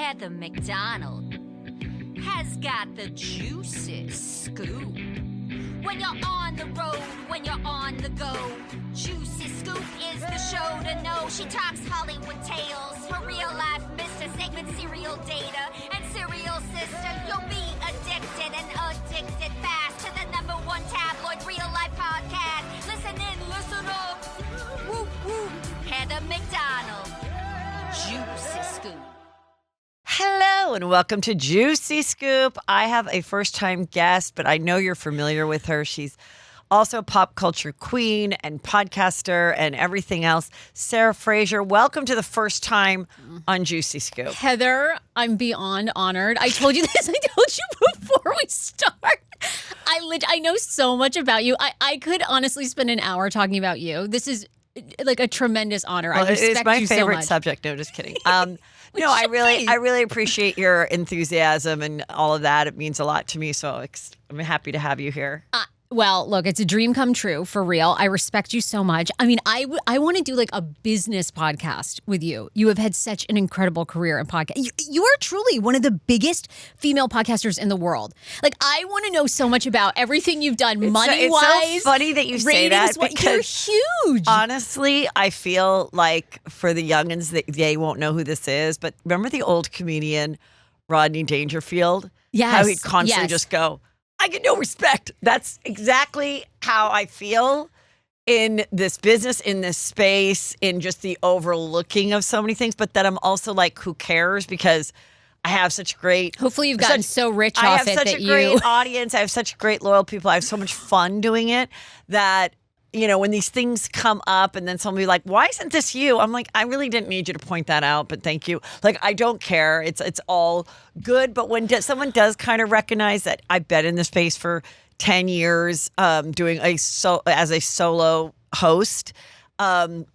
Heather McDonald has got the juiciest scoop. When you're on the road, when you're on the go, Juicy Scoop is the show to know. She talks Hollywood tales, her real life Mr. Segment serial data, and serial sister. You'll be addicted and addicted fast to the #1 tabloid real life podcast. Listen in, listen up. Woo woo. Heather McDonald, Juicy Scoop. Hello and welcome to Juicy Scoop. I have a first-time guest, but I know you're familiar with her. She's also a pop culture queen and podcaster and everything else. Sarah Fraser, welcome to the first time on Juicy Scoop. Heather, I'm beyond honored. I told you this. I told you before we start. I know so much about you. I could honestly spend an hour talking about you. This is like a tremendous honor. Well, I respect you so much. It's my favorite subject. No, just kidding. No, I really appreciate your enthusiasm and all of that. It means a lot to me, so I'm happy to have you here. Well, look, it's a dream come true, for real. I respect you so much. I mean, I want to do like a business podcast with you. You have had such an incredible career in podcast. You are truly one of the biggest female podcasters in the world. Like, I want to know so much about everything you've done money-wise. It's so funny that you say that because you're huge. Honestly, I feel like for the youngins, they won't know who this is. But remember the old comedian Rodney Dangerfield? Yes. How he'd constantly just go, I get no respect. That's exactly how I feel in this business, in this space, in just the overlooking of so many things. But that I'm also like, who cares? Because I have such great. Hopefully, you've gotten so rich off it. I have such a great audience. I have such great loyal people. I have so much fun doing it that, you know, when these things come up and then somebody like, why isn't this you? I'm like, I really didn't need you to point that out, but thank you. Like, I don't care. It's all good. But when someone does kind of recognize that I've been in this space for 10 years, doing as a solo host, and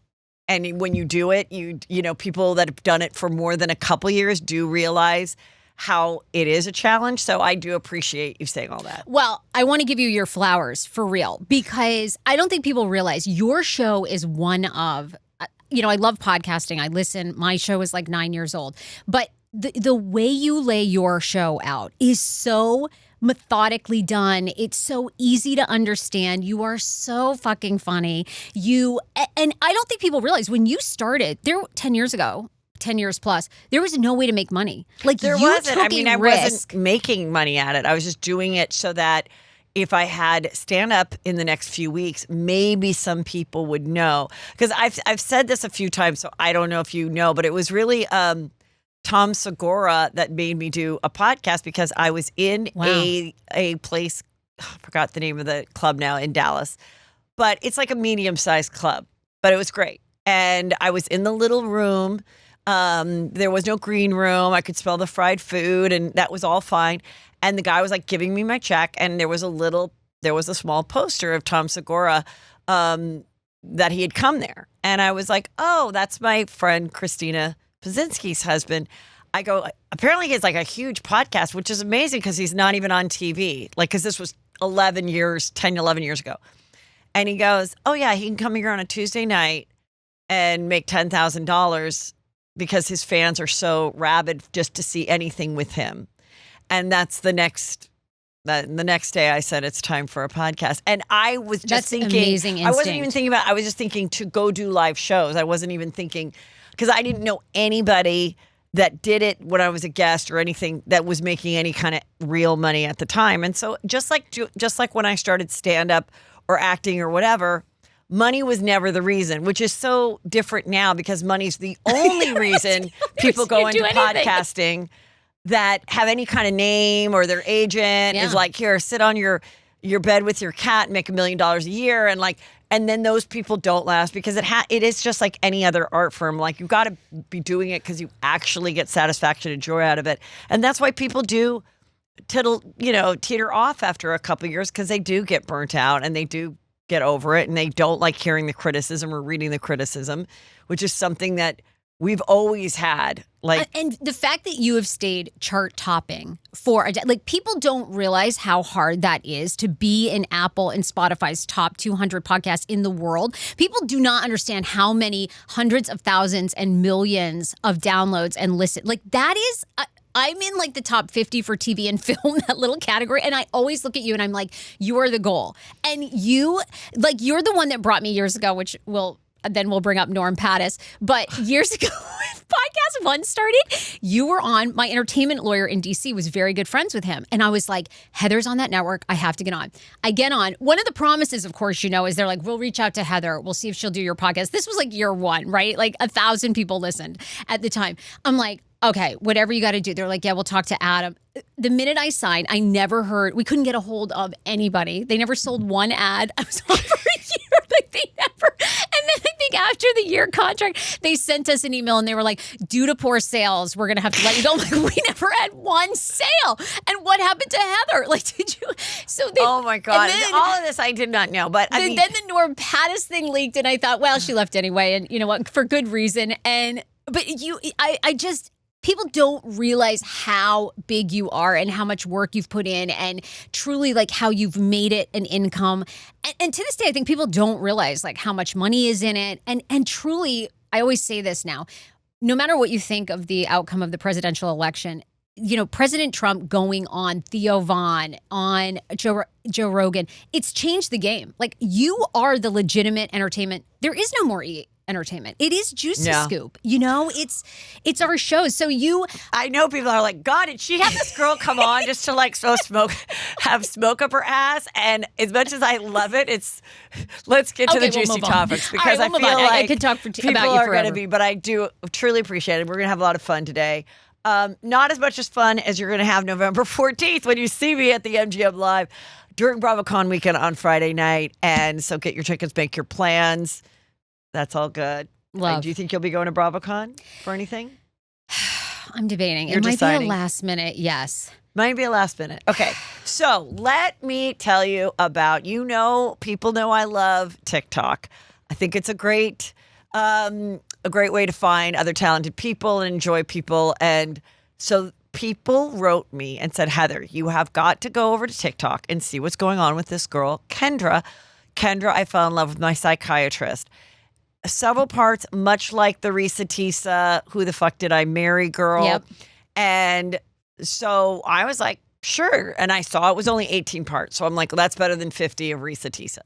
when you do it, you know, people that have done it for more than a couple years do realize how it is a challenge. So I do appreciate you saying all that. Well, I want to give you your flowers for real, because I don't think people realize your show is one of, you know, I love podcasting. I listen. My show is like 9 years old. But the way you lay your show out is so methodically done. It's so easy to understand. You are so fucking funny. And I don't think people realize when you started there 10 years ago, 10 years plus, there was no way to make money. Like, there wasn't. I mean, I wasn't making money at it. I was just doing it so that if I had stand up in the next few weeks, maybe some people would know. Because I've said this a few times, so I don't know if you know, but it was really Tom Segura that made me do a podcast, because I was in a place, I forgot the name of the club now, in Dallas, but it's like a medium-sized club, but it was great. And I was in the little room. There was no green room. I could smell the fried food, and that was all fine. And the guy was like giving me my check, and there was a small poster of Tom Segura that he had come there. And I was like, oh, that's my friend Christina Pazinski's husband. I go, apparently he has like a huge podcast, which is amazing because he's not even on TV. Like, because this was 11 years ago. And he goes, oh yeah, he can come here on a Tuesday night and make $10,000 because his fans are so rabid just to see anything with him. And that's the next day I said, it's time for a podcast. And I was just thinking, amazing instinct. I wasn't even thinking about, I was just thinking to go do live shows. I wasn't even thinking, because I didn't know anybody that did it when I was a guest or anything that was making any kind of real money at the time. And so just like when I started stand up or acting or whatever, money was never the reason, which is so different now because money's the only reason people go into podcasting that have any kind of name, or their agent is like, here, sit on your bed with your cat and make $1 million a year. And then those people don't last because it is just like any other art form. Like, you've got to be doing it because you actually get satisfaction and joy out of it. And that's why people do teeter off after a couple of years, because they do get burnt out and they do get over it, and they don't like hearing the criticism or reading the criticism, which is something that we've always had. Like, and the fact that you have stayed chart topping for people don't realize how hard that is to be in Apple and Spotify's top 200 podcasts in the world. People do not understand how many hundreds of thousands and millions of downloads and listens. Like that is. I'm in like the top 50 for TV and film, that little category. And I always look at you and I'm like, you are the goal. And you're the one that brought me years ago, which we'll bring up Norm Pattis. But years ago, when Podcast One started, you were on. My entertainment lawyer in DC was very good friends with him. And I was like, Heather's on that network. I have to get on. I get on. One of the promises, of course, is they're like, we'll reach out to Heather. We'll see if she'll do your podcast. This was like year one, right? Like 1,000 people listened at the time. I'm like, okay, whatever you got to do. They're like, yeah, we'll talk to Adam. The minute I signed, I never heard, we couldn't get a hold of anybody. They never sold one ad. I was on for a year. Like they never, and then I think after the year contract, they sent us an email and they were like, due to poor sales, we're going to have to let you go. I'm like, we never had one sale. And what happened to Heather? Like, did you? So they, oh my God. Then, all of this I did not know. But I mean, then the Norm Pattis thing leaked and I thought, well, she left anyway. And you know what? For good reason. People don't realize how big you are and how much work you've put in and truly like how you've made it an income. And to this day, I think people don't realize like how much money is in it. And truly, I always say this now, no matter what you think of the outcome of the presidential election, President Trump going on Theo Vaughn, on Joe Rogan, it's changed the game. Like you are the legitimate entertainment. There is no more entertainment. It is Juicy Scoop. It's our show. So I know people are like, God, did she have this girl come on just to like have smoke up her ass? And as much as I love it, let's get to the juicy topics because I feel like I could talk people about you are forever. going to be, but I do truly appreciate it. We're going to have a lot of fun today. Not as much as fun as you're going to have November 14th when you see me at the MGM Live during BravoCon weekend on Friday night. And so get your tickets, make your plans. That's all good. Love. Do you think you'll be going to BravoCon for anything? I'm debating. You're it might deciding. be a last minute, yes. Might be a last minute. Okay, so let me tell you about, people know I love TikTok. I think it's a great way to find other talented people and enjoy people. And so people wrote me and said, Heather, you have got to go over to TikTok and see what's going on with this girl, Kendra. Kendra, I fell in love with my psychiatrist. Several parts, much like the Risa Tisa, Who the Fuck Did I Marry girl. Yep. And so I was like, sure. And I saw it was only 18 parts. So I'm like, well, that's better than 50 of Risa Tisa.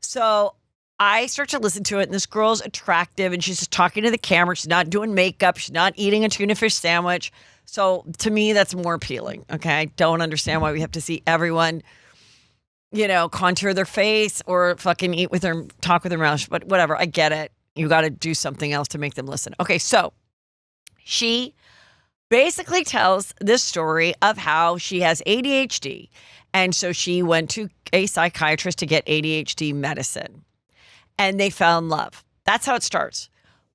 So I start to listen to it, and this girl's attractive, and she's just talking to the camera. She's not doing makeup. She's not eating a tuna fish sandwich. So to me, that's more appealing. Okay. I don't understand why we have to see everyone contour their face or fucking eat with their, talk with their mouth, but whatever. I get it. You got to do something else to make them listen. Okay. So she basically tells this story of how she has ADHD. And so she went to a psychiatrist to get ADHD medicine and they fell in love. That's how it starts.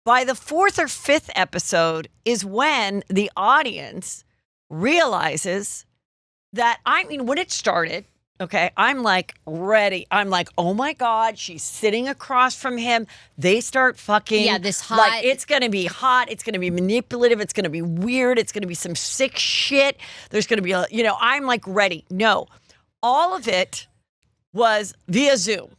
By the 4th or 5th episode is when the audience realizes that, when it started, okay, I'm like ready. I'm like, oh my God, she's sitting across from him. They start fucking. Yeah, this hot. Like, it's going to be hot. It's going to be manipulative. It's going to be weird. It's going to be some sick shit. There's going to be, I'm like ready. No, all of it was via Zoom.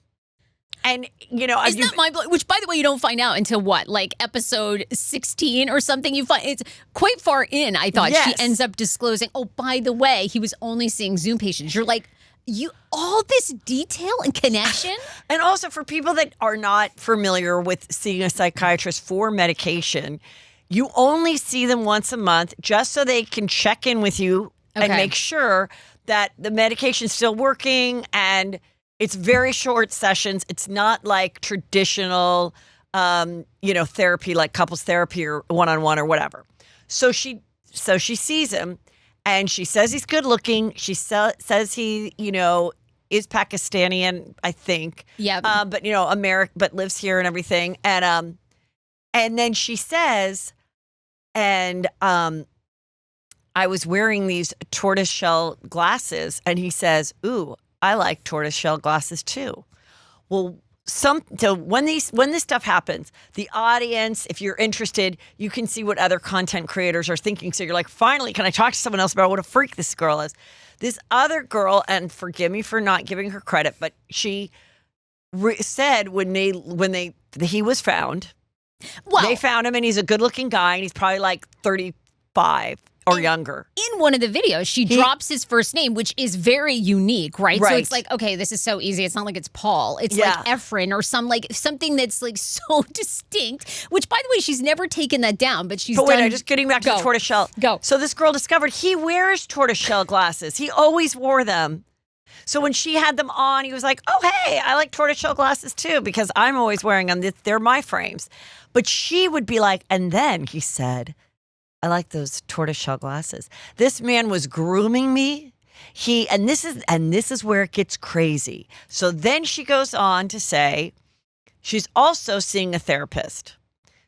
And, isn't that mind-blowing? Which, by the way, you don't find out until what? Like episode 16 or something? You find it's quite far in, I thought. Yes. She ends up disclosing, oh, by the way, he was only seeing Zoom patients. You're like, all this detail and connection? And also for people that are not familiar with seeing a psychiatrist for medication, you only see them once a month just so they can check in with you and make sure that the medication's still working, and it's very short sessions. It's not like traditional, therapy, like couples therapy or one-on-one or whatever. So she sees him, and she says he's good looking. She says he, is Pakistani, I think. Yeah. But but lives here and everything. And then she says, I was wearing these tortoiseshell glasses, and he says, ooh, I like tortoiseshell glasses too. Well, so when this stuff happens, the audience, if you're interested, you can see what other content creators are thinking. So you're like, finally, can I talk to someone else about what a freak this girl is? This other girl, and forgive me for not giving her credit, but she said when he was found, they found him, and he's a good-looking guy, and he's probably like 35 or younger. In one of the videos, she drops his first name, which is very unique, right? So it's like, okay, this is so easy. It's not like it's Paul. It's like Efren or something that's like so distinct, which, by the way, she's never taken that down, but she's I'm just getting back to the tortoiseshell. Go. So this girl discovered he wears tortoiseshell glasses. He always wore them. So when she had them on, he was like, oh, hey, I like tortoiseshell glasses too, because I'm always wearing them. They're my frames. But she would be like, and then he said, I like those tortoiseshell glasses. This man was grooming me. And this is where it gets crazy. So then she goes on to say she's also seeing a therapist.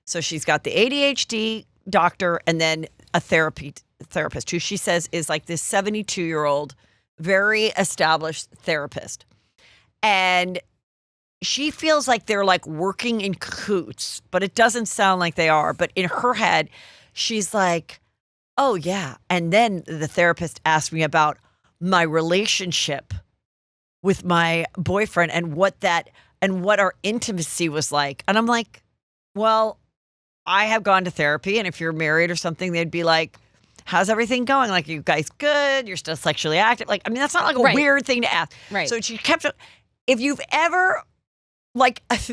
So she's got the ADHD doctor and then a therapist who she says is like this 72-year-old, very established therapist. And she feels like they're like working in cahoots, but it doesn't sound like they are. But in her head, she's like, oh, yeah. And then the therapist asked me about my relationship with my boyfriend and what our intimacy was like. And I'm like, well, I have gone to therapy. And if you're married or something, they'd be like, how's everything going? Like, you guys good? You're still sexually active? Like, I mean, that's not like a weird thing to ask. Right. So she kept, if you've ever, like, have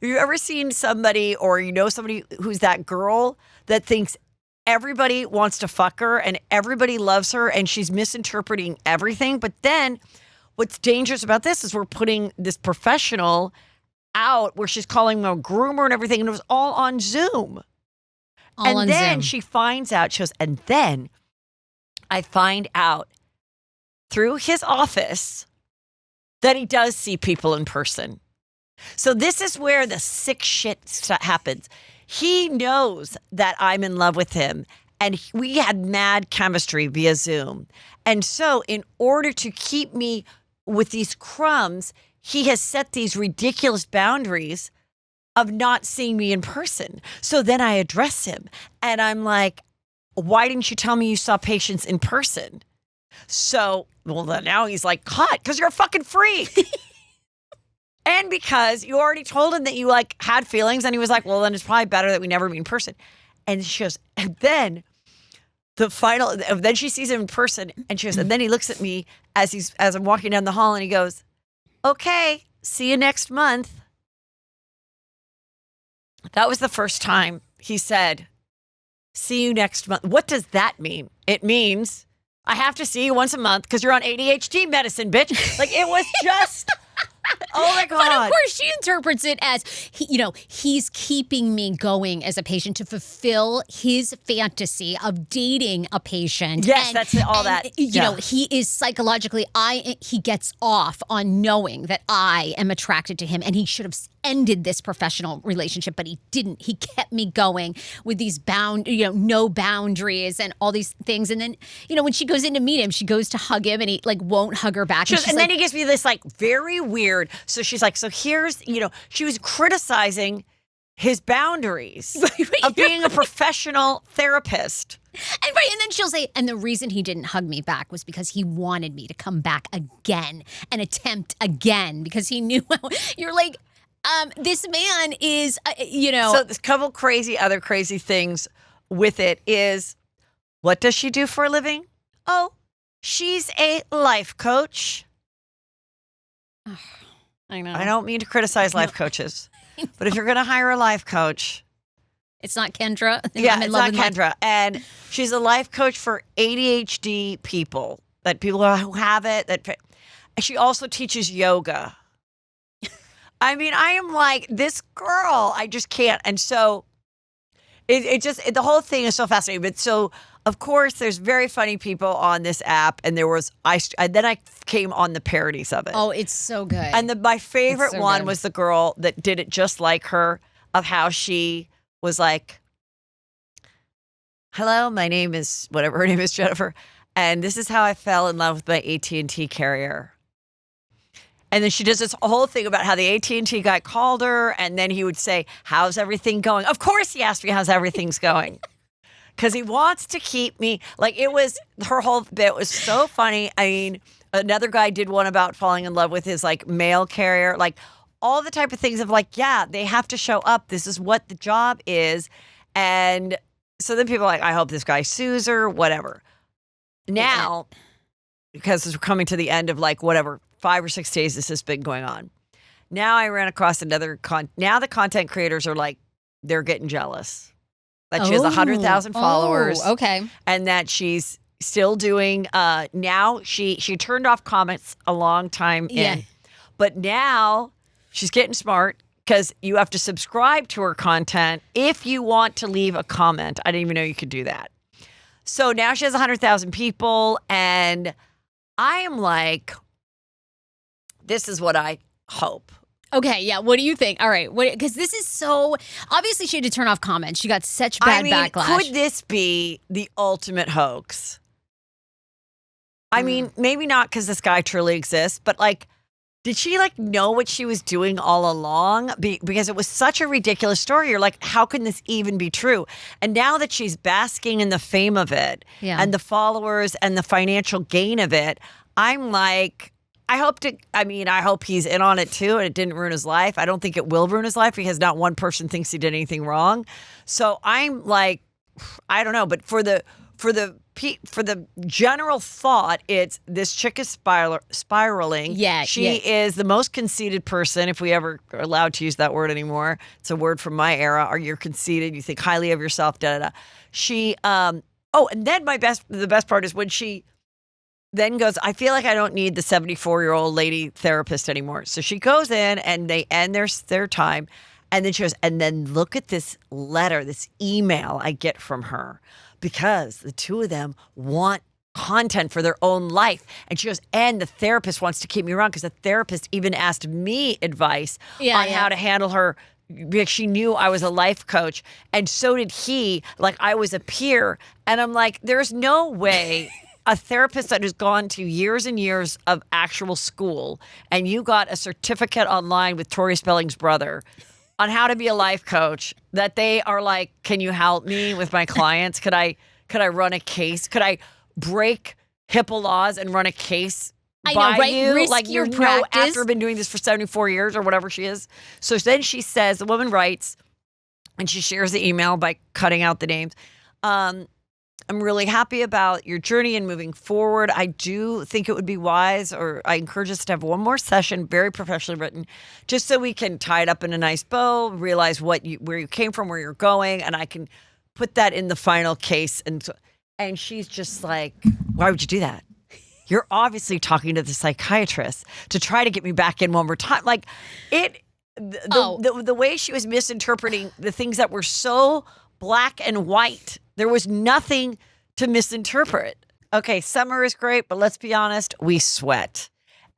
you ever seen somebody or you know somebody who's that girl that thinks everybody wants to fuck her and everybody loves her and she's misinterpreting everything? But then what's dangerous about this is we're putting this professional out where she's calling him a groomer and everything, and it was all on Zoom. And then she finds out, she goes, and then I find out through his office that he does see people in person. So this is where the sick shit happens. He knows that I'm in love with him, and we had mad chemistry via Zoom. And so in order to keep me with these crumbs, he has set these ridiculous boundaries of not seeing me in person. So then I address him, and I'm like, why didn't you tell me you saw patients in person? So, well, then now he's like, hot, because you're a fucking freak. And because you already told him that you like had feelings, and he was like, well, then it's probably better that we never meet in person. And she goes, and then then she sees him in person, and she goes, and then he looks at me as I'm walking down the hall, and he goes, okay, see you next month. That was the first time he said, see you next month. What does that mean? It means I have to see you once a month because you're on ADHD medicine, bitch. Like, it was just... Oh my God. But of course she interprets it as, he's keeping me going as a patient to fulfill his fantasy of dating a patient. Yes, that's all that. You know, he is psychologically, he gets off on knowing that I am attracted to him, and he should have ended this professional relationship, but he didn't. He kept me going with these no boundaries and all these things. And then, when she goes in to meet him, she goes to hug him, and he like won't hug her back. And then he gives me this like very weird. So she's like, so here's, she was criticizing his boundaries of being a professional therapist. And then she'll say, and the reason he didn't hug me back was because he wanted me to come back again and attempt again because he knew you're like, this man is, So there's a couple other crazy things with it is, what does she do for a living? Oh, she's a life coach. I know. I don't mean to criticize life coaches, but if you're going to hire a life coach. It's not Kendra. Yeah, it's not Kendra. And she's a life coach for ADHD people, that people who have it. She also teaches yoga. I mean, I am like, this girl, I just can't. And so the whole thing is so fascinating. But so, of course, there's very funny people on this app. And then I came on the parodies of it. Oh, it's so good. And my favorite one was the girl that did it just like her, of how she was like, hello, my name is, whatever her name is, Jennifer. And this is how I fell in love with my AT&T carrier. And then she does this whole thing about how the AT&T guy called her, and then he would say, how's everything going? Of course he asked me how's everything's going. Because he wants to keep me. Like, it was, her whole bit was so funny. I mean, another guy did one about falling in love with his, like, mail carrier. Like, all the type of things of, like, yeah, they have to show up. This is what the job is. And so then people are like, I hope this guy sues her, whatever. Now, because we're coming to the end of, like, whatever, 5 or 6 days this has been going on. Now I ran across another now the content creators are like, they're getting jealous that she has 100,000 followers. Okay. And that she's still doing, now she turned off comments a long time in. But now she's getting smart because you have to subscribe to her content if you want to leave a comment. I didn't even know you could do that. So now she has 100,000 people, and I am like, this is what I hope. Okay, yeah. What do you think? All right, because this is so obviously she had to turn off comments. She got such bad backlash. Could this be the ultimate hoax? I mean, maybe not because this guy truly exists, but like, did she like know what she was doing all along? Because it was such a ridiculous story. You're like, how can this even be true? And now that she's basking in the fame of it and the followers and the financial gain of it, I'm like, I hope he's in on it too and it didn't ruin his life. I don't think it will ruin his life because not one person thinks he did anything wrong. So I'm like, I don't know, but for the general thought, it's this chick is spiraling. Yeah, she is the most conceited person, if we ever are allowed to use that word anymore. It's a word from my era. Or you're conceited, you think highly of yourself, da da da. She and then the best part is when she then goes, I feel like I don't need the 74-year-old lady therapist anymore. So she goes in and they end their time. And then she goes, and then look at this letter, this email I get from her, because the two of them want content for their own life. And she goes, and the therapist wants to keep me around because the therapist even asked me advice on how to handle her because she knew I was a life coach. And so did he, like I was a peer. And I'm like, there's no way a therapist that has gone to years and years of actual school and you got a certificate online with Tori Spelling's brother on how to be a life coach, that they are like, can you help me with my clients? Could I run a case? Could I break HIPAA laws and run a case by you? Risk like your you know, practice. after been doing this for 74 years or whatever she is. So then she says, the woman writes, and she shares the email by cutting out the names. I'm really happy about your journey and moving forward. I do think it would be wise, or I encourage us to have one more session, very professionally written, just so we can tie it up in a nice bow, realize where you came from, where you're going, and I can put that in the final case. And she's just like, why would you do that? You're obviously talking to the psychiatrist to try to get me back in one more time. Like the way she was misinterpreting the things that were so black and white. There was nothing to misinterpret. Okay, summer is great, but let's be honest, we sweat.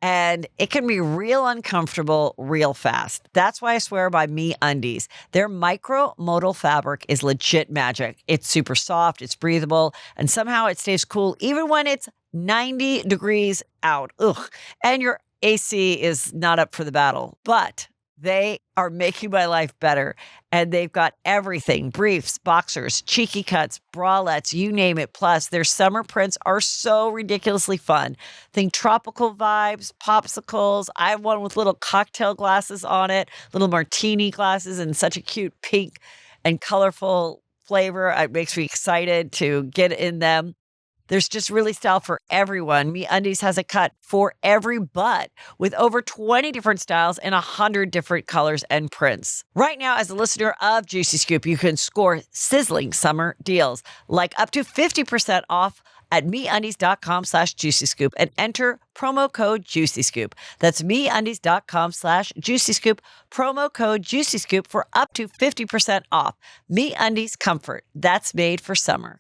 And it can be real uncomfortable real fast. That's why I swear by MeUndies. Their micro-modal fabric is legit magic. It's super soft, it's breathable, and somehow it stays cool even when it's 90 degrees out. Ugh. And your AC is not up for the battle. But they are making my life better. And they've got everything, briefs, boxers, cheeky cuts, bralettes, you name it. Plus, their summer prints are so ridiculously fun. Think tropical vibes, popsicles. I have one with little cocktail glasses on it, little martini glasses, and such a cute pink and colorful flavor. It makes me excited to get in them. There's just really style for everyone. MeUndies has a cut for every butt with over 20 different styles and 100 different colors and prints. Right now, as a listener of Juicy Scoop, you can score sizzling summer deals like up to 50% off at MeUndies.com/JuicyScoop and enter promo code JuicyScoop. That's MeUndies.com/JuicyScoop, promo code JuicyScoop for up to 50% off. MeUndies comfort that's made for summer.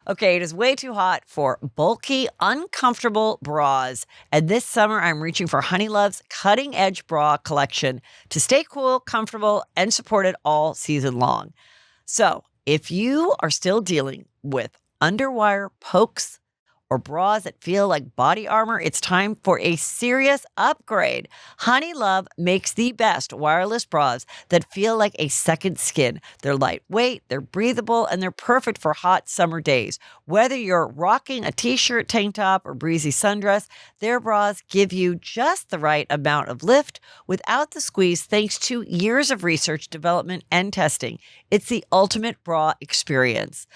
Okay, it is way too hot for bulky, uncomfortable bras. And this summer, I'm reaching for Honeylove's cutting-edge bra collection to stay cool, comfortable, and supported all season long. So if you are still dealing with underwire pokes or bras that feel like body armor, it's time for a serious upgrade. Honey Love makes the best wireless bras that feel like a second skin. They're lightweight, they're breathable, and they're perfect for hot summer days. Whether you're rocking a t-shirt, tank top, or breezy sundress, their bras give you just the right amount of lift without the squeeze, thanks to years of research, development, and testing. It's the ultimate bra experience.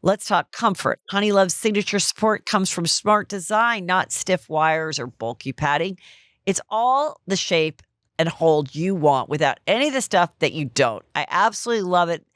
Let's talk comfort. Honey Love's signature support comes from smart design, not stiff wires or bulky padding. It's all the shape and hold you want without any of the stuff that you don't. I absolutely love it.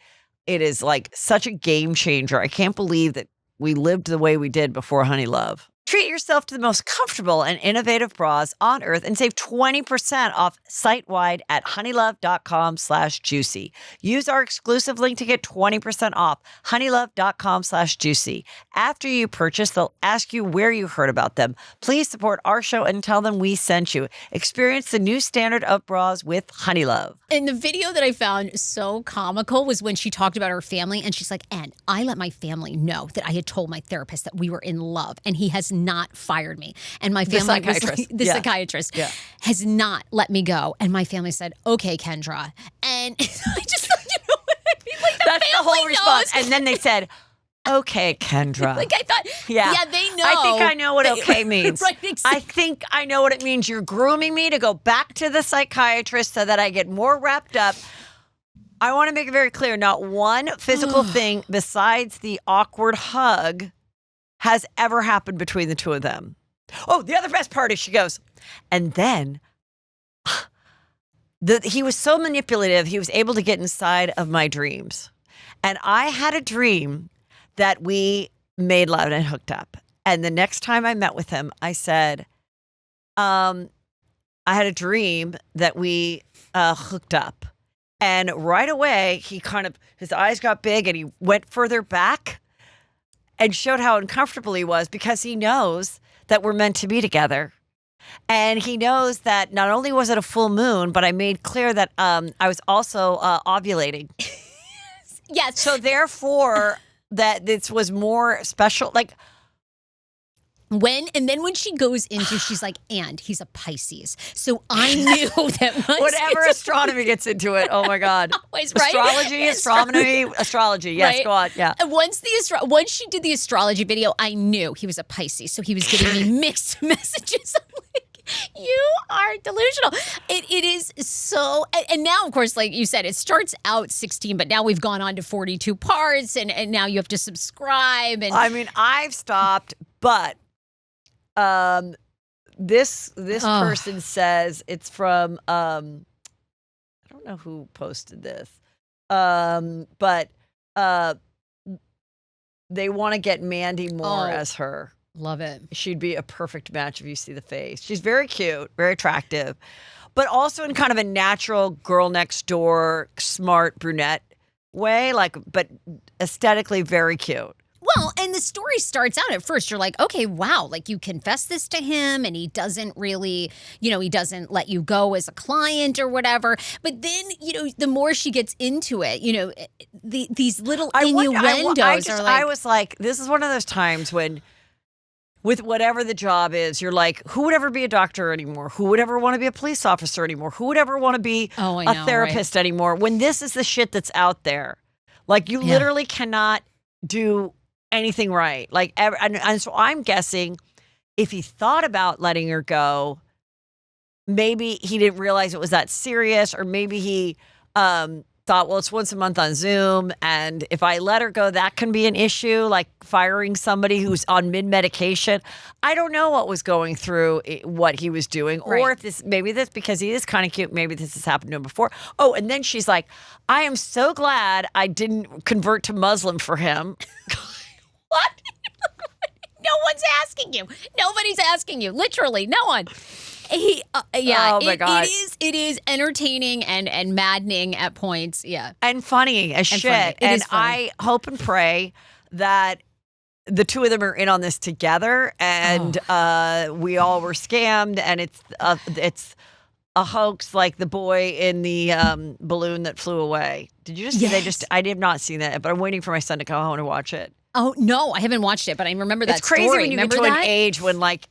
It is like such a game changer. I can't believe that we lived the way we did before Honey Love. Treat yourself to the most comfortable and innovative bras on earth and save 20% off site-wide at honeylove.com/juicy. Use our exclusive link to get 20% off, honeylove.com/juicy. After you purchase, they'll ask you where you heard about them. Please support our show and tell them we sent you. Experience the new standard of bras with Honey Love. And the video that I found so comical was when she talked about her family, and she's like, and I let my family know that I had told my therapist that we were in love, and he has not fired me. And my family was like, the psychiatrist has not let me go. And my family said, okay, Kendra. And I just thought, you know what I mean? Like that's the whole response. And then they said, okay, Kendra. Like I thought, yeah, they know. I think I know what okay means. Right, exactly. I think I know what it means. You're grooming me to go back to the psychiatrist so that I get more wrapped up. I want to make it very clear, not one physical thing besides the awkward hug has ever happened between the two of them. Oh, the other best part is she goes, and then he was so manipulative, he was able to get inside of my dreams. And I had a dream that we made love and hooked up. And the next time I met with him, I said, I had a dream that we hooked up. And right away, his eyes got big and he went further back and showed how uncomfortable he was because he knows that we're meant to be together. And he knows that not only was it a full moon, but I made clear that I was also ovulating. Yes. So therefore, that this was more special. Like, when she goes into, she's like, and he's a Pisces. So I knew that whatever astronomy gets into it. Oh my God. Always, right? Astrology. Yes, right? Go on. Yeah. And once she did the astrology video, I knew he was a Pisces. So he was giving me mixed messages. I'm like, you are delusional. It is so, and now, of course, like you said, it starts out 16, but now we've gone on to 42 parts, and now you have to subscribe. And I mean, I've stopped, but this person says it's from I don't know who posted this, but they want to get Mandy Moore as her. Love it. She'd be a perfect match if you see the face. She's very cute, very attractive, but also in kind of a natural girl next door, smart brunette way, but aesthetically very cute. Well, and the story starts out at first, you're like, okay, wow, like you confess this to him and he doesn't really, he doesn't let you go as a client or whatever. But then, the more she gets into it, these little innuendos are like. I was like, this is one of those times when, with whatever the job is, you're like, who would ever be a doctor anymore? Who would ever want to be a police officer anymore? Who would ever want to be a therapist anymore? When this is the shit that's out there. Like, you literally cannot do anything right. Like, and so I'm guessing if he thought about letting her go, maybe he didn't realize it was that serious, or maybe he thought, well, it's once a month on Zoom, and if I let her go, that can be an issue, like firing somebody who's on mid-medication. I don't know what was going through, what he was doing, or if maybe this, because he is kind of cute, maybe this has happened to him before. Oh, and then she's like, I am so glad I didn't convert to Muslim for him. What? No one's asking you. Nobody's asking you. Literally, no one. Oh my God. It is entertaining and maddening at points. Yeah. And funny as shit. And I hope and pray that the two of them are in on this together, and we all were scammed, and it's a hoax, like the boy in the balloon that flew away. Did you just see? I have not seen that, but I'm waiting for my son to come home to watch it. Oh, no, I haven't watched it, but I remember that It's crazy story. when you remember get to that? an age when like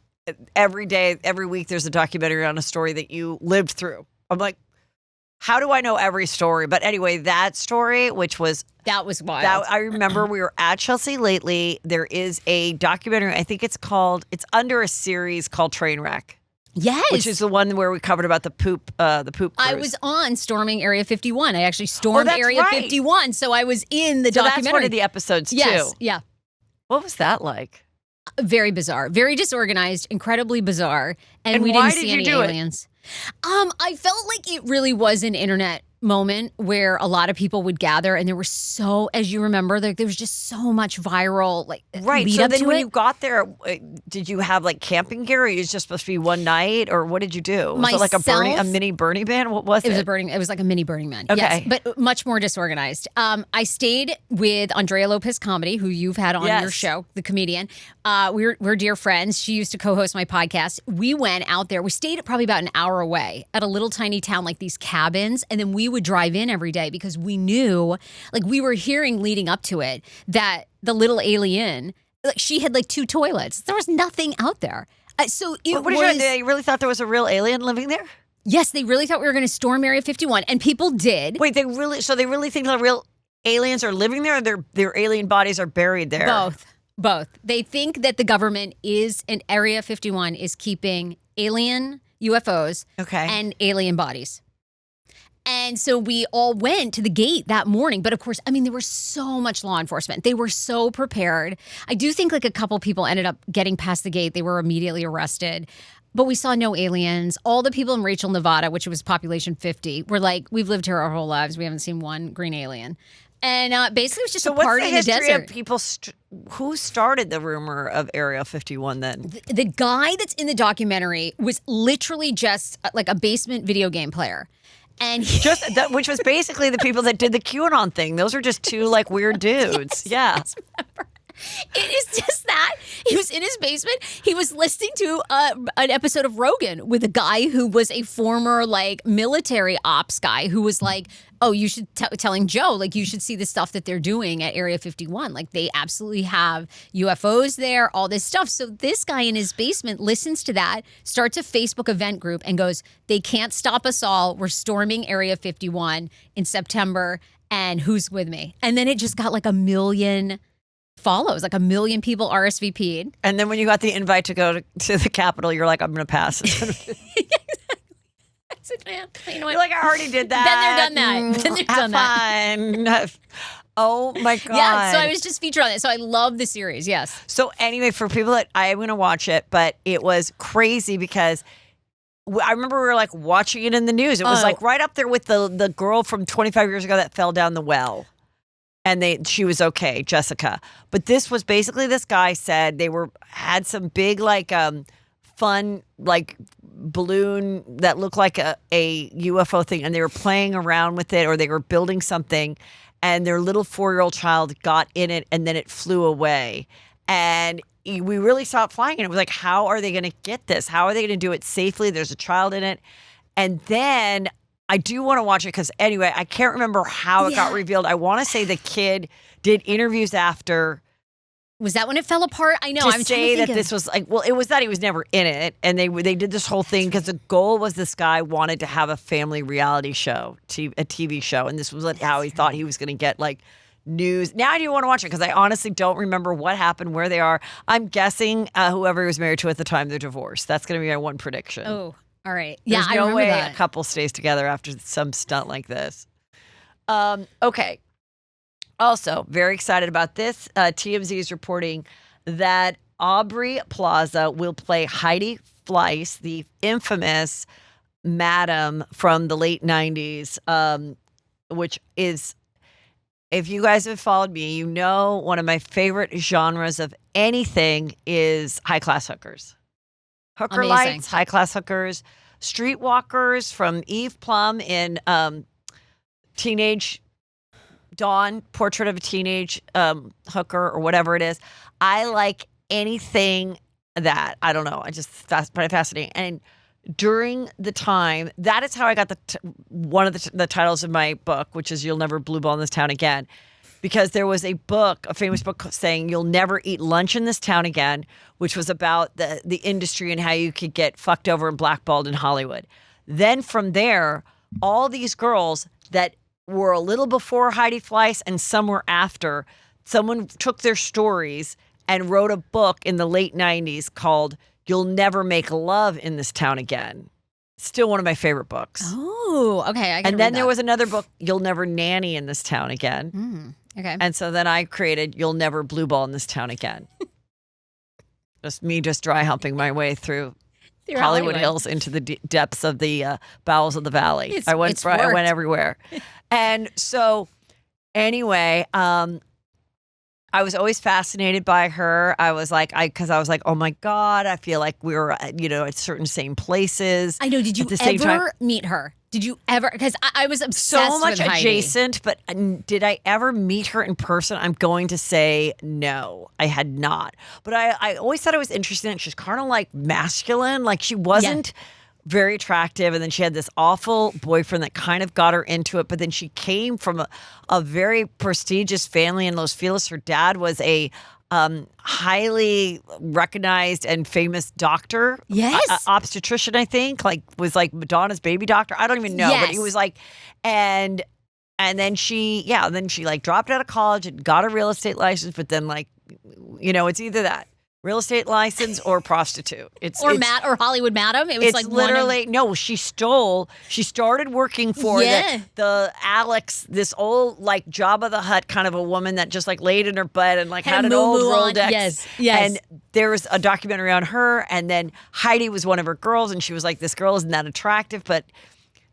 every day, every week, there's a documentary on a story that you lived through. I'm like, how do I know every story? But anyway, that story, which was That was wild. I remember we were at Chelsea lately. There is a documentary. I think it's under a series called Trainwreck. Yes. Which is the one where we covered about the poop cruise. I was on storming Area 51. I actually stormed that's Area right. 51, so I was in the documentary. That's one of the episodes yes, too. yeah. What was that like? Very bizarre, very disorganized, incredibly bizarre, and we why didn't see did you any do it? aliens. I felt like it really was an internet moment where a lot of people would gather, and there was as you remember, there was just so much viral Right. lead So up then to when it. you got there, did you have like camping gear? Or you was just supposed to be one night, or what did you do? Was it like a mini Burning Man? What was it? It was like a mini Burning Man. Okay. Yes, but much more disorganized. I stayed with Andrea Lopez Comedy, who you've had on your show, the comedian. We're dear friends. She used to co-host my podcast. We went out there. We stayed probably about an hour away at a little tiny town, like these cabins, and then we would drive in every day because we knew, like we were hearing leading up to it, that the little alien, like she had like 2 toilets. There was nothing out there. So it was. They really thought there was a real alien living there? Yes, they really thought we were going to storm Area 51, and people did. Wait, they really think the real aliens are living there, or their alien bodies are buried there? Both. They think that the government in Area 51 is keeping alien UFOs and alien bodies. And so we all went to the gate that morning. But of course, I mean, there was so much law enforcement. They were so prepared. I do think like a couple people ended up getting past the gate. They were immediately arrested. But we saw no aliens. All the people in Rachel, Nevada, which was population 50, were like, we've lived here our whole lives. We haven't seen one green alien. And basically, it was just a party in the desert. Of people who started the rumor of Area 51 then? The guy that's in the documentary was literally just like a basement video game player. And which was basically the people that did the QAnon thing. Those are just 2 like weird dudes. Yes, remember. It is just that. He was in his basement. He was listening to an episode of Rogan with a guy who was a former like military ops guy who was like, oh, you should telling Joe, like, you should see the stuff that they're doing at Area 51. Like, they absolutely have UFOs there, all this stuff. So this guy in his basement listens to that, starts a Facebook event group and goes, they can't stop us all. We're storming Area 51 in September. And who's with me? And then it just got like 1 million follows, like 1 million people RSVP'd. And then when you got the invite to go to the Capitol, you're like, I'm going to pass. I said, man, you know what? You're like, I already did that. Then they're done that. Fun. Oh my God. Yeah, so I was just featured on it. So I love the series, yes. So anyway, for people that I'm going to watch it, but it was crazy because I remember we were like watching it in the news. It was like right up there with the girl from 25 years ago that fell down the well. And she was okay, Jessica. But this was basically, this guy said they had some big like fun like balloon that looked like a UFO thing, and they were playing around with it, or they were building something, and their little 4-year-old child got in it, and then it flew away. And we really saw it flying, and it was like, how are they going to get this? How are they going to do it safely? There's a child in it. And then I do want to watch it because anyway, I can't remember how it got revealed. I want to say the kid did interviews after. Was that when it fell apart? I know. I'm saying that this was like, well, it was that he was never in it, and they did this whole thing because the goal was this guy wanted to have a family reality show, a TV show, and this was like how he thought he was going to get like news. Now I do want to watch it because I honestly don't remember what happened, where they are. I'm guessing whoever he was married to at the time, they're divorced. That's going to be my one prediction. Oh, all right. There's I no remember way that. a couple stays together after some stunt like this. Okay. Also, very excited about this. TMZ is reporting that Aubrey Plaza will play Heidi Fleiss, the infamous madam from the late 90s, which is, if you guys have followed me, you know one of my favorite genres of anything is high-class hookers. Hooker-lights, high-class hookers, streetwalkers from Eve Plum in Teenage Dawn, Portrait of a Teenage Hooker, or whatever it is. I like anything that, I don't know, I just find it fascinating. And during the time, that is how I got one of the titles of my book, which is You'll Never Blue Ball in This Town Again. because there was a famous book saying you'll never eat lunch in this town again, which was about the industry and how you could get fucked over and blackballed in Hollywood. Then from there, all these girls that were a little before Heidi Fleiss and some were after, someone took their stories and wrote a book in the late 90s called You'll Never Make Love in This Town Again. Still one of my favorite books. Oh, okay. And then there was another book, You'll Never Nanny in This Town Again. Okay. And so then I created You'll Never Blue Ball in This Town Again. just dry humping my way through Hollywood Hills into the depths of the bowels of the valley. I went everywhere. And so anyway, I was always fascinated by her. I was like, oh my God, I feel like we were, at certain same places. I know. Did you ever meet her? Did you ever? Because I was obsessed so much with Heidi. adjacent, but did I ever meet her in person? I'm going to say no, I had not. But I always thought it was interesting. She's kind of like masculine, like she wasn't very attractive, and then she had this awful boyfriend that kind of got her into it. But then she came from a very prestigious family in Los Feliz. Her dad was a highly recognized and famous doctor, obstetrician, I think, was like Madonna's baby doctor. I don't even know, but he was like, and then she like dropped out of college and got a real estate license, but then it's either that. Real estate license or prostitute. Or Hollywood Madam. It was like literally no. She started working for the Alex, this old like Jabba the Hutt kind of a woman that just like laid in her bed and like had an old Rolodex. Yes. And there was a documentary on her, and then Heidi was one of her girls, and she was like, "This girl isn't that attractive, but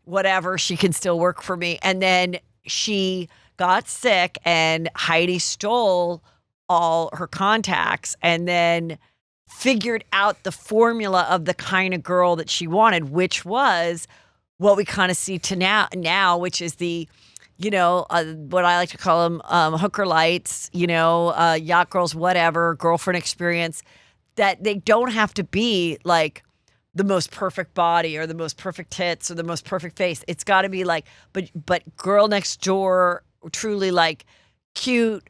whatever, she can still work for me." And then she got sick, and Heidi stole all her contacts and then figured out the formula of the kind of girl that she wanted, which was what we kind of see to now, which is the, what I like to call them hooker lights, yacht girls, whatever, girlfriend experience, that they don't have to be like the most perfect body or the most perfect tits or the most perfect face. It's got to be like, but girl next door, truly like, cute,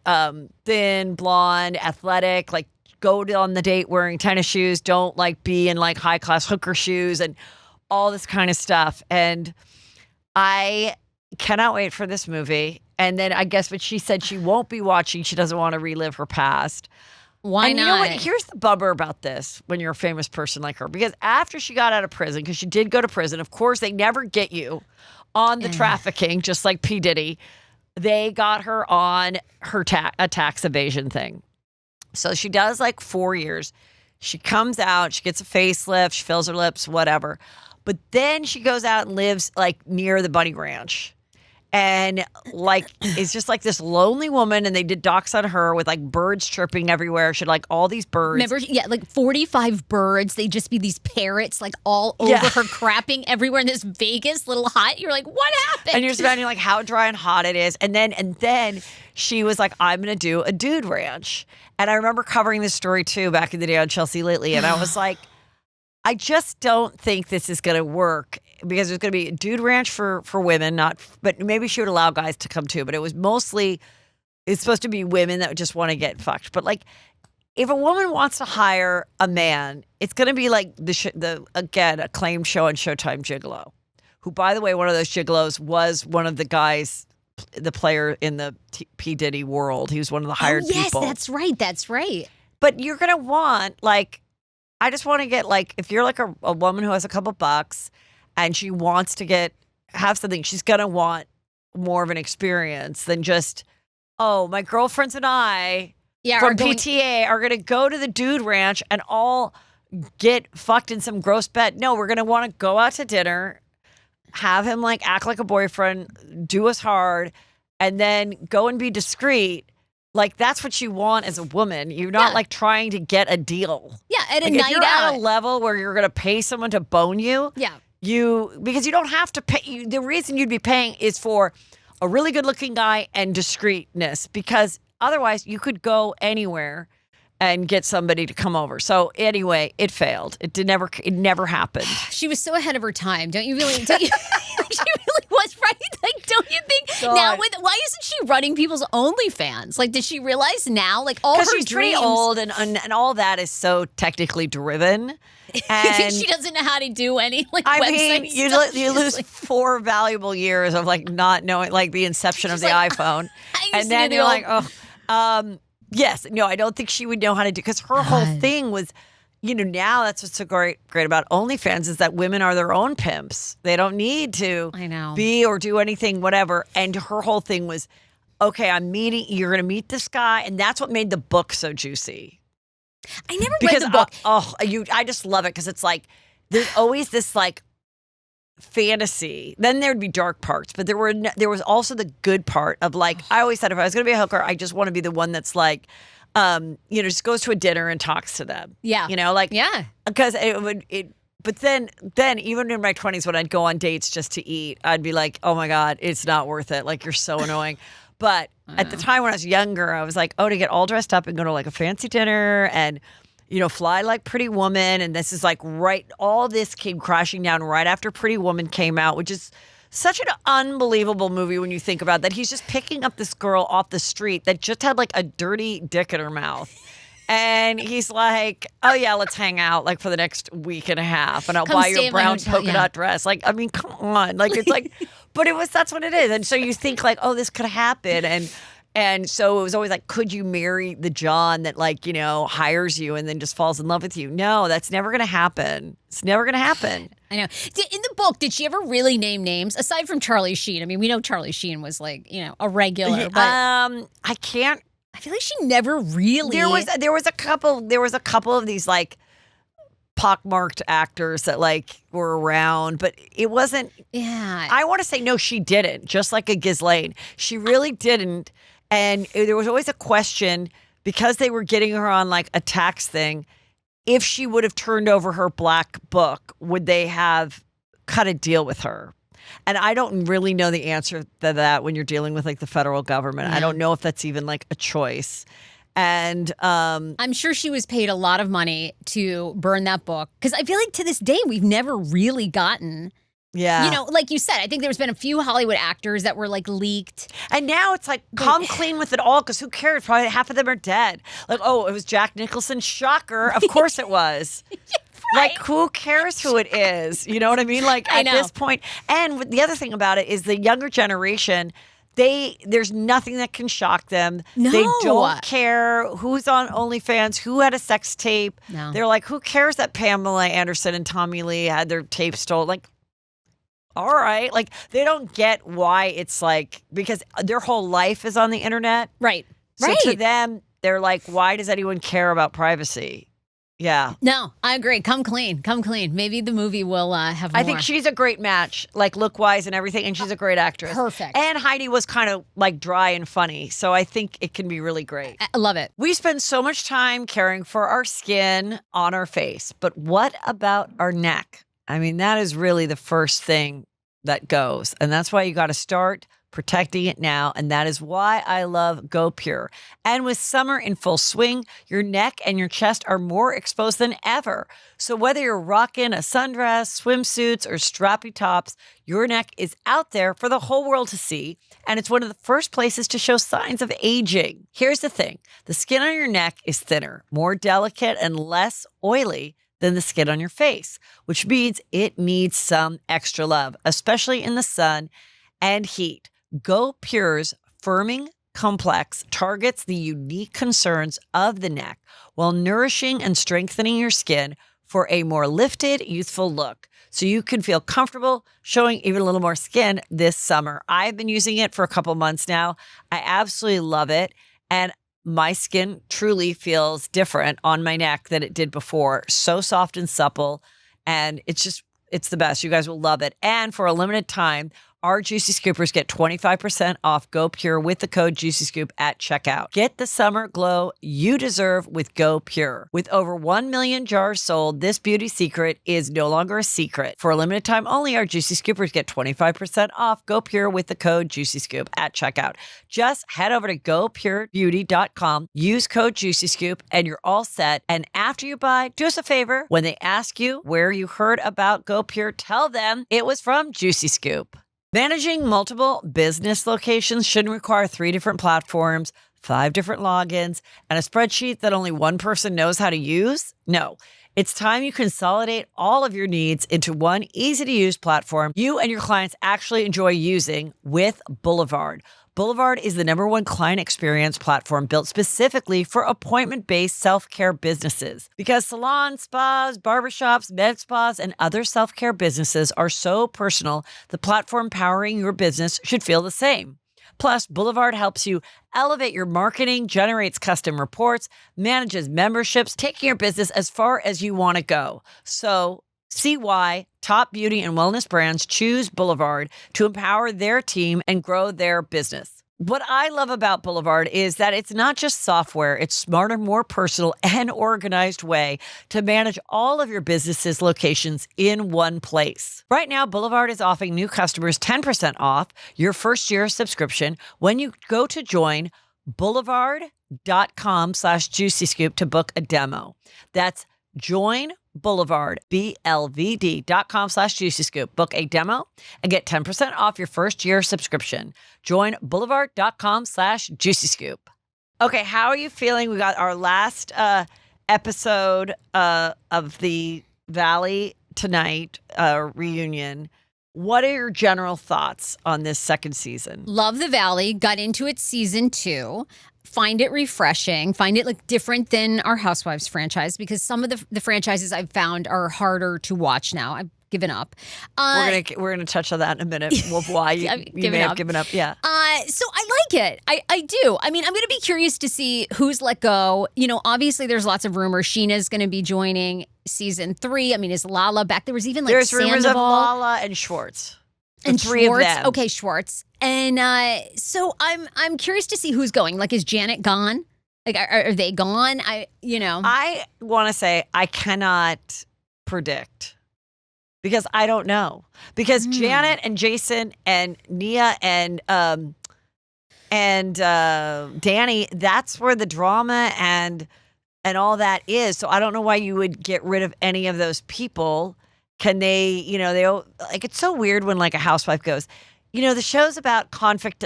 thin, blonde, athletic, like go on the date wearing tennis shoes, don't like be in like high class hooker shoes and all this kind of stuff. And I cannot wait for this movie. And then I guess what she said she won't be watching. She doesn't want to relive her past. Why not? You know what? Here's the bummer about this when you're a famous person like her, because after she got out of prison, because she did go to prison, of course, they never get you on the trafficking, just like P. Diddy. They got her on her a tax evasion thing. So she does like 4 years. She comes out, she gets a facelift, she fills her lips, whatever. But then she goes out and lives like near the Bunny Ranch. And like, it's just like this lonely woman, and they did docs on her with like birds chirping everywhere. She had like all these birds. Remember, like 45 birds. They'd just be these parrots like all over her, crapping everywhere in this Vegas little hut. You're like, what happened? And you're just imagining like how dry and hot it is. And then she was like, I'm going to do a dude ranch. And I remember covering this story too back in the day on Chelsea Lately. And I was like, I just don't think this is going to work, because there's going to be a dude ranch for women, but maybe she would allow guys to come too. But it's supposed to be women that just want to get fucked. But like, if a woman wants to hire a man, it's going to be like the acclaimed show on Showtime, Gigolo, who, by the way, one of those gigolos was one of the guys, the player in the P. Diddy world. He was one of the hired people. Yes, that's right. But you're going to want like, I just want to get like, if you're like a woman who has a couple bucks and she wants to have something, she's going to want more of an experience than just, oh, my girlfriends and I from PTA are going to go to the dude ranch and all get fucked in some gross bed. No, we're going to want to go out to dinner, have him like act like a boyfriend, do us hard, and then go and be discreet. Like, that's what you want as a woman. You're not like trying to get a deal. Yeah, at a like, night if you're out. at a level where you're going to pay someone to bone you, because you don't have to pay. The reason you'd be paying is for a really good looking guy and discreetness, because otherwise you could go anywhere and get somebody to come over. So anyway, it failed. It never happened. She was so ahead of her time. Don't you really? She really was Right? Like, don't you think now? Why isn't she running people's OnlyFans? Like, did she realize now? Like, all her she's dreams. pretty old, and all that is so technically driven. And she doesn't know how to do any I mean, you lose 4 valuable years of like not knowing like the inception of the iPhone, and then you're like, yes, no, I don't think she would know how to do because her whole thing was. Now that's what's so great about OnlyFans is that women are their own pimps. They don't need to be or do anything, whatever. And her whole thing was, okay, you're going to meet this guy. And that's what made the book so juicy. I never read the book. I just love it because it's like, there's always this like fantasy. Then there'd be dark parts, but there was also the good part of like, I always said if I was going to be a hooker, I just want to be the one that's like, just goes to a dinner and talks to them. Yeah. Because but then even in my 20s when I'd go on dates just to eat, I'd be like, oh my God, it's not worth it. Like, you're so annoying. But at the time when I was younger, I was like, to get all dressed up and go to like a fancy dinner and, fly like Pretty Woman. And this is like all this came crashing down right after Pretty Woman came out, which is such an unbelievable movie when you think about that. He's just picking up this girl off the street that just had like a dirty dick in her mouth. And he's like, oh yeah, let's hang out like for the next week and a half and I'll buy you a brown polka dot dress. Like, I mean, come on. Like, it's like, but that's what it is. And so you think like, oh, this could happen. And so it was always like, could you marry the John that like, hires you and then just falls in love with you? No, that's never going to happen. It's never going to happen. I know. In the book, did she ever really name names aside from Charlie Sheen? I mean, we know Charlie Sheen was like, a regular. But I can't. I feel like she never really. There was a couple of these like pockmarked actors that like were around, but it wasn't. Yeah. I want to say no, she didn't. Just like a Ghislaine, she really didn't. And there was always a question because they were getting her on like a tax thing. If she would have turned over her black book, would they have cut a deal with her? And I don't really know the answer to that when you're dealing with like the federal government. Yeah. I don't know if that's even like a choice. And I'm sure she was paid a lot of money to burn that book because I feel like to this day we've never really gotten. Yeah. Like you said, I think there's been a few Hollywood actors that were like leaked. And now it's like, come clean with it all because who cares? Probably half of them are dead. Like, oh, it was Jack Nicholson. Shocker. Of course it was. Right. Like, who cares who it is? You know what I mean? Like, at this point. And the other thing about it is the younger generation, there's nothing that can shock them. No. They don't care who's on OnlyFans, who had a sex tape. No. They're like, who cares that Pamela Anderson and Tommy Lee had their tape stolen? Like, all right. Like, they don't get why it's like, because their whole life is on the internet. Right. So to them, they're like, why does anyone care about privacy? Yeah. No, I agree. Come clean. Maybe the movie will have more. I think she's a great match, like look-wise and everything, and she's a great actress. Perfect. And Heidi was kind of like dry and funny, so I think it can be really great. I love it. We spend so much time caring for our skin on our face, but what about our neck? I mean, that is really the first thing that goes, and that's why you got to start protecting it now, and that is why I love Go Pure. And with summer in full swing, your neck and your chest are more exposed than ever. So whether you're rocking a sundress, swimsuits, or strappy tops, your neck is out there for the whole world to see, and it's one of the first places to show signs of aging. Here's the thing. The skin on your neck is thinner, more delicate, and less oily than the skin on your face, which means it needs some extra love, especially in the sun and heat. Go Pure's firming complex targets the unique concerns of the neck while nourishing and strengthening your skin for a more lifted, youthful look. So you can feel comfortable showing even a little more skin this summer. I've been using it for a couple months now. I absolutely love it. And my skin truly feels different on my neck than it did before. So soft and supple. And it's the best. You guys will love it. And for a limited time, our Juicy Scoopers get 25% off Go Pure with the code Juicy Scoop at checkout. Get the summer glow you deserve with Go Pure. With over 1 million jars sold, this beauty secret is no longer a secret. For a limited time only, our Juicy Scoopers get 25% off Go Pure with the code Juicy Scoop at checkout. Just head over to gopurebeauty.com, use code Juicy Scoop, and you're all set. And after you buy, do us a favor. When they ask you where you heard about Go Pure, tell them it was from Juicy Scoop. Managing multiple business locations shouldn't require 3 different platforms, 5 different logins, and a spreadsheet that only one person knows how to use. No. It's time you consolidate all of your needs into one easy-to-use platform you and your clients actually enjoy using with Boulevard. Boulevard is the #1 client experience platform built specifically for appointment-based self-care businesses. Because salons, spas, barbershops, med spas, and other self-care businesses are so personal, the platform powering your business should feel the same. Plus, Boulevard helps you elevate your marketing, generates custom reports, manages memberships, taking your business as far as you want to go. So, see why top beauty and wellness brands choose Boulevard to empower their team and grow their business. What I love about Boulevard is that it's not just software, it's smarter, more personal, and organized way to manage all of your business's locations in one place. Right now, Boulevard is offering new customers 10% off your first year subscription when you go to join boulevard.com/juicyscoop to book a demo. That's join Boulevard, BLVD.com/juicyscoop. Book a demo and get 10% off your first year subscription. Join boulevard.com/juicyscoop. Okay, how are you feeling? We got our last episode of the Valley tonight reunion. What are your general thoughts on this second season? Love the Valley. Got into it season 2. Find it refreshing. Find it like different than our Housewives franchise because some of the franchises I've found are harder to watch now. I've given up. We're gonna touch on that in a minute. Of why you may have given up. Yeah. So I like it. I do. I mean, I'm going to be curious to see who's let go. You know, obviously there's lots of rumors. Sheena's going to be joining season 3. I mean, is Lala back? There was even like there's Sandoval. Rumors of Lala and Schwartz. And three Schwartz, of them. okay, Schwartz, and so I'm curious to see who's going. Like, is Janet gone? Like, are they gone? I want to say I cannot predict because I don't know because Janet and Jason and Nia and Danny, that's where the drama and all that is. So I don't know why you would get rid of any of those people. Can they, like, it's so weird when like a housewife goes, the show's about conflict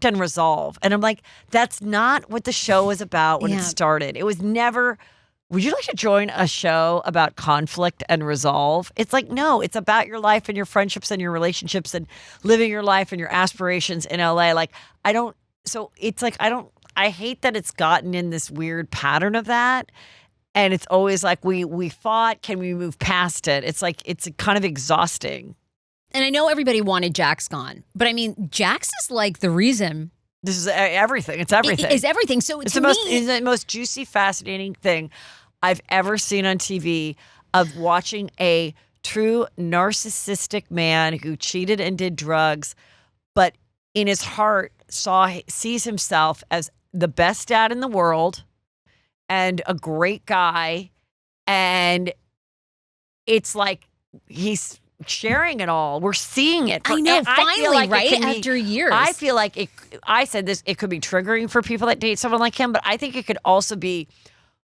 and resolve. And I'm like, that's not what the show was about when it started. It was never, would you like to join a show about conflict and resolve? It's like, no, it's about your life and your friendships and your relationships and living your life and your aspirations in LA. Like, I hate that it's gotten in this weird pattern of that. And it's always like, we fought, can we move past it? It's like, it's kind of exhausting. And I know everybody wanted Jax gone, but I mean, Jax is like the reason. This is everything. It's everything. It is everything. So it's the most juicy, fascinating thing I've ever seen on TV of watching a true narcissistic man who cheated and did drugs, but in his heart sees himself as the best dad in the world and a great guy. And it's like he's sharing it all. We're seeing it. I know, finally, right? After years. I feel like I said this, it could be triggering for people that date someone like him, but I think it could also be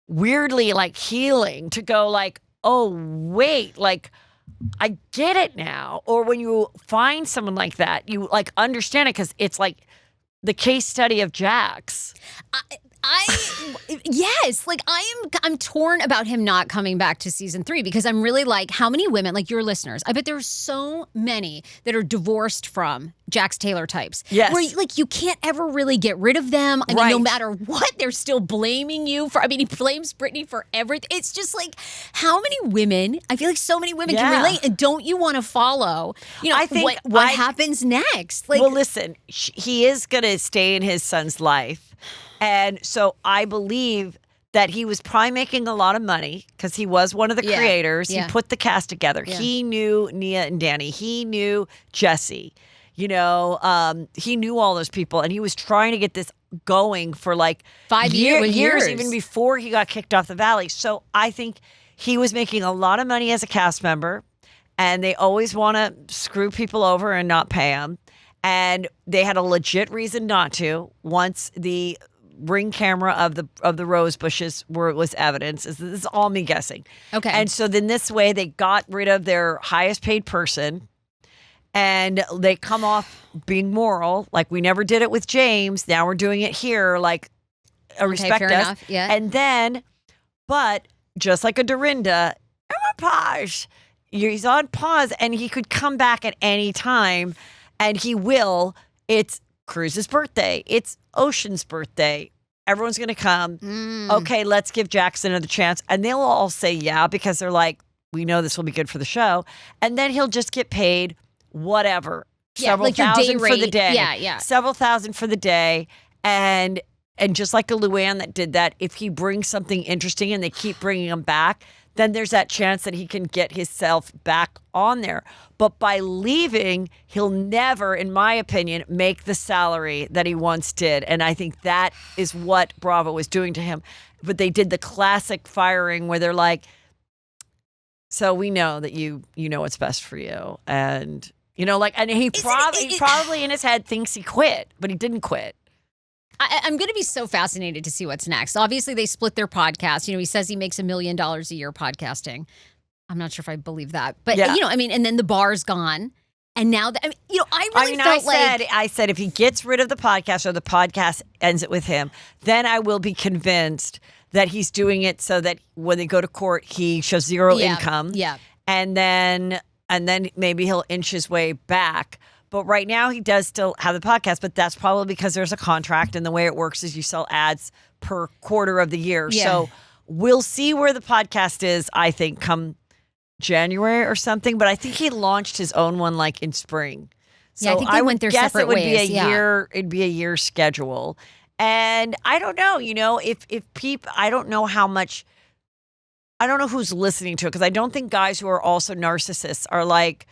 weirdly like healing to go like, oh, wait, like I get it now. Or when you find someone like that, you like understand it because it's like the case study of Jax. Yes, like I'm torn about him not coming back to season 3 because I'm really like, how many women, like your listeners, I bet there's so many that are divorced from Jax Taylor types. Yes. Where like you can't ever really get rid of them. I mean, no matter what, they're still blaming you for, he blames Britney for everything. It's just like, how many women, I feel like so many women can relate, and don't you want to follow, I think what happens next? Like, well, listen, he is going to stay in his son's life. And so I believe that he was probably making a lot of money because he was one of the creators. He put the cast together. Yeah. He knew Nia and Danny. He knew Jesse. He knew all those people. And he was trying to get this going for like 5 years, even before he got kicked off the Valley. So I think he was making a lot of money as a cast member. And they always want to screw people over and not pay them. And they had a legit reason not to once the ring camera of the rose bushes was evidence. This is all me guessing. Okay. And so then this way they got rid of their highest paid person and they come off being moral. Like, we never did it with James. Now we're doing it here. Like, respect fair us. enough. Yeah. And then, but just like a Dorinda, I'm on pause. He's on pause, and he could come back at any time, and he will. It's Cruz's birthday. It's Ocean's birthday. Everyone's going to come. Okay, let's give Jackson another chance. And they'll all say yeah, because they're like, we know this will be good for the show. And then he'll just get paid whatever. Several like your day thousand for the rate. day. Yeah. Several thousand for the day. And just like a Luann that did that, if he brings something interesting and they keep bringing him back, then there's that chance that he can get himself back on there. But by leaving, he'll never, in my opinion, make the salary that he once did. And I think that is what Bravo was doing to him. But they did the classic firing where they're like, so we know that you know what's best for you. And, and he probably in his head thinks he quit, but he didn't quit. I'm going to be so fascinated to see what's next. Obviously, they split their podcast. He says he makes $1 million a year podcasting. I'm not sure if I believe that. But, and then the bar's gone. And now, I said if he gets rid of the podcast or the podcast ends it with him, then I will be convinced that he's doing it so that when they go to court, he shows zero income. Yeah. And then maybe he'll inch his way back. But right now he does still have the podcast, but that's probably because there's a contract, and the way it works is you sell ads per quarter of the year. Yeah. So we'll see where the podcast is, I think, come January or something. But I think he launched his own one like in spring. So I think they went their separate ways. Be a year. It'd be a year schedule. And I don't know, if people, I don't know how much, I don't know who's listening to it, because I don't think guys who are also narcissists are like,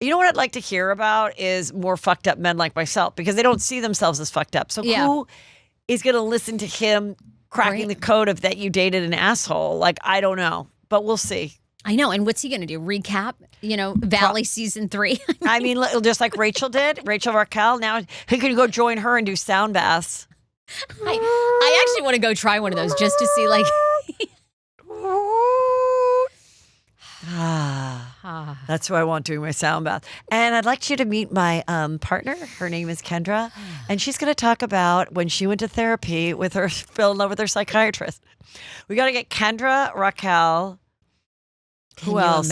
what I'd like to hear about is more fucked up men like myself, because they don't see themselves as fucked up. So who is going to listen to him cracking the code of that you dated an asshole? Like, I don't know, but we'll see. I know. And what's he going to do? Recap, Valley season 3? I mean, just like Rachel did, Rachel Raquel. Now he could go join her and do sound baths. I actually want to go try one of those just to see, like. That's who I want doing my sound bath. And I'd like you to meet my partner. Her name is Kendra. And she's going to talk about when she went to therapy with her, fell in love with her psychiatrist. We got to get Kendra, Raquel. Who else?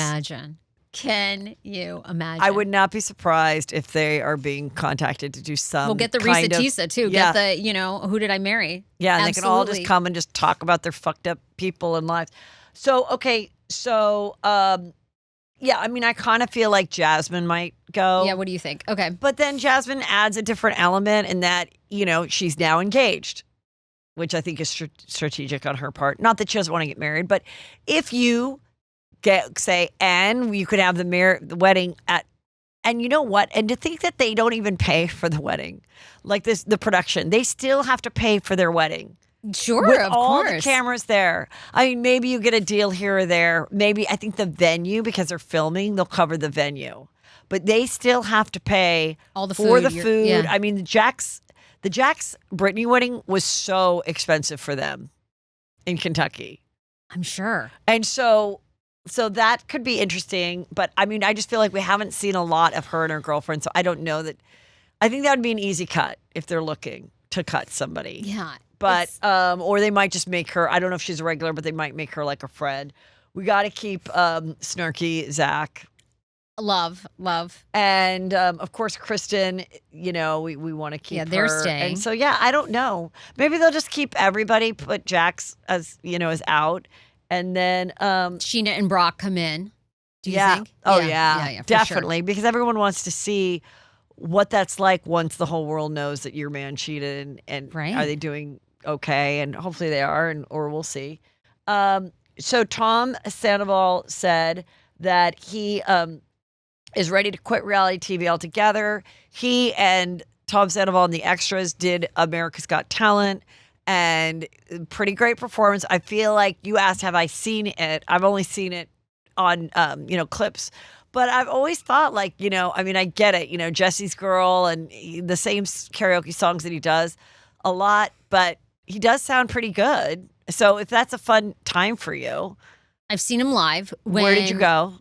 Can you imagine? I would not be surprised if they are being contacted to do some. We'll get the Risa Tisa too. Yeah. Get the, who did I marry? Yeah, and Absolutely. they can all just come and just talk about their fucked up people and lives. So, okay. So, I kind of feel like Jasmine might go. Yeah, what do you think? Okay. But then Jasmine adds a different element in that, she's now engaged, which I think is strategic on her part. Not that she doesn't want to get married, but if you and you could have the wedding at, and you know what? And to think that they don't even pay for the wedding, like the production, they still have to pay for their wedding. Sure, with of all course. The cameras there. I mean, maybe you get a deal here or there. Maybe I think the venue, because they're filming, they'll cover the venue, but they still have to pay all the for food, the food. Yeah. I mean, the Jack's Brittany wedding was so expensive for them in Kentucky. I'm sure, and so that could be interesting. But I mean, I just feel like we haven't seen a lot of her and her girlfriend, so I don't know that. I think that would be an easy cut if they're looking to cut somebody. Yeah. But, or they might just make her, I don't know if she's a regular, but they might make her like a friend. We got to keep snarky Zach. Love. And, of course, Kristen, we want to keep her. Yeah, they're staying. And so, I don't know. Maybe they'll just keep everybody, put Jax as out. And then Sheena and Brock come in. Do you think? Oh, yeah. Definitely. Sure. Because everyone wants to see what that's like once the whole world knows that your man cheated and right. Are they doing okay, and hopefully they are, or we'll see. So Tom Sandoval said that he is ready to quit reality TV altogether. He and Tom Sandoval and the extras did America's Got Talent, and pretty great performance. I feel like you asked, have I seen it? I've only seen it on clips. But I've always thought, I get it, Jesse's Girl and the same karaoke songs that he does a lot, but he does sound pretty good. So if that's a fun time for you. I've seen him live. Where did you go?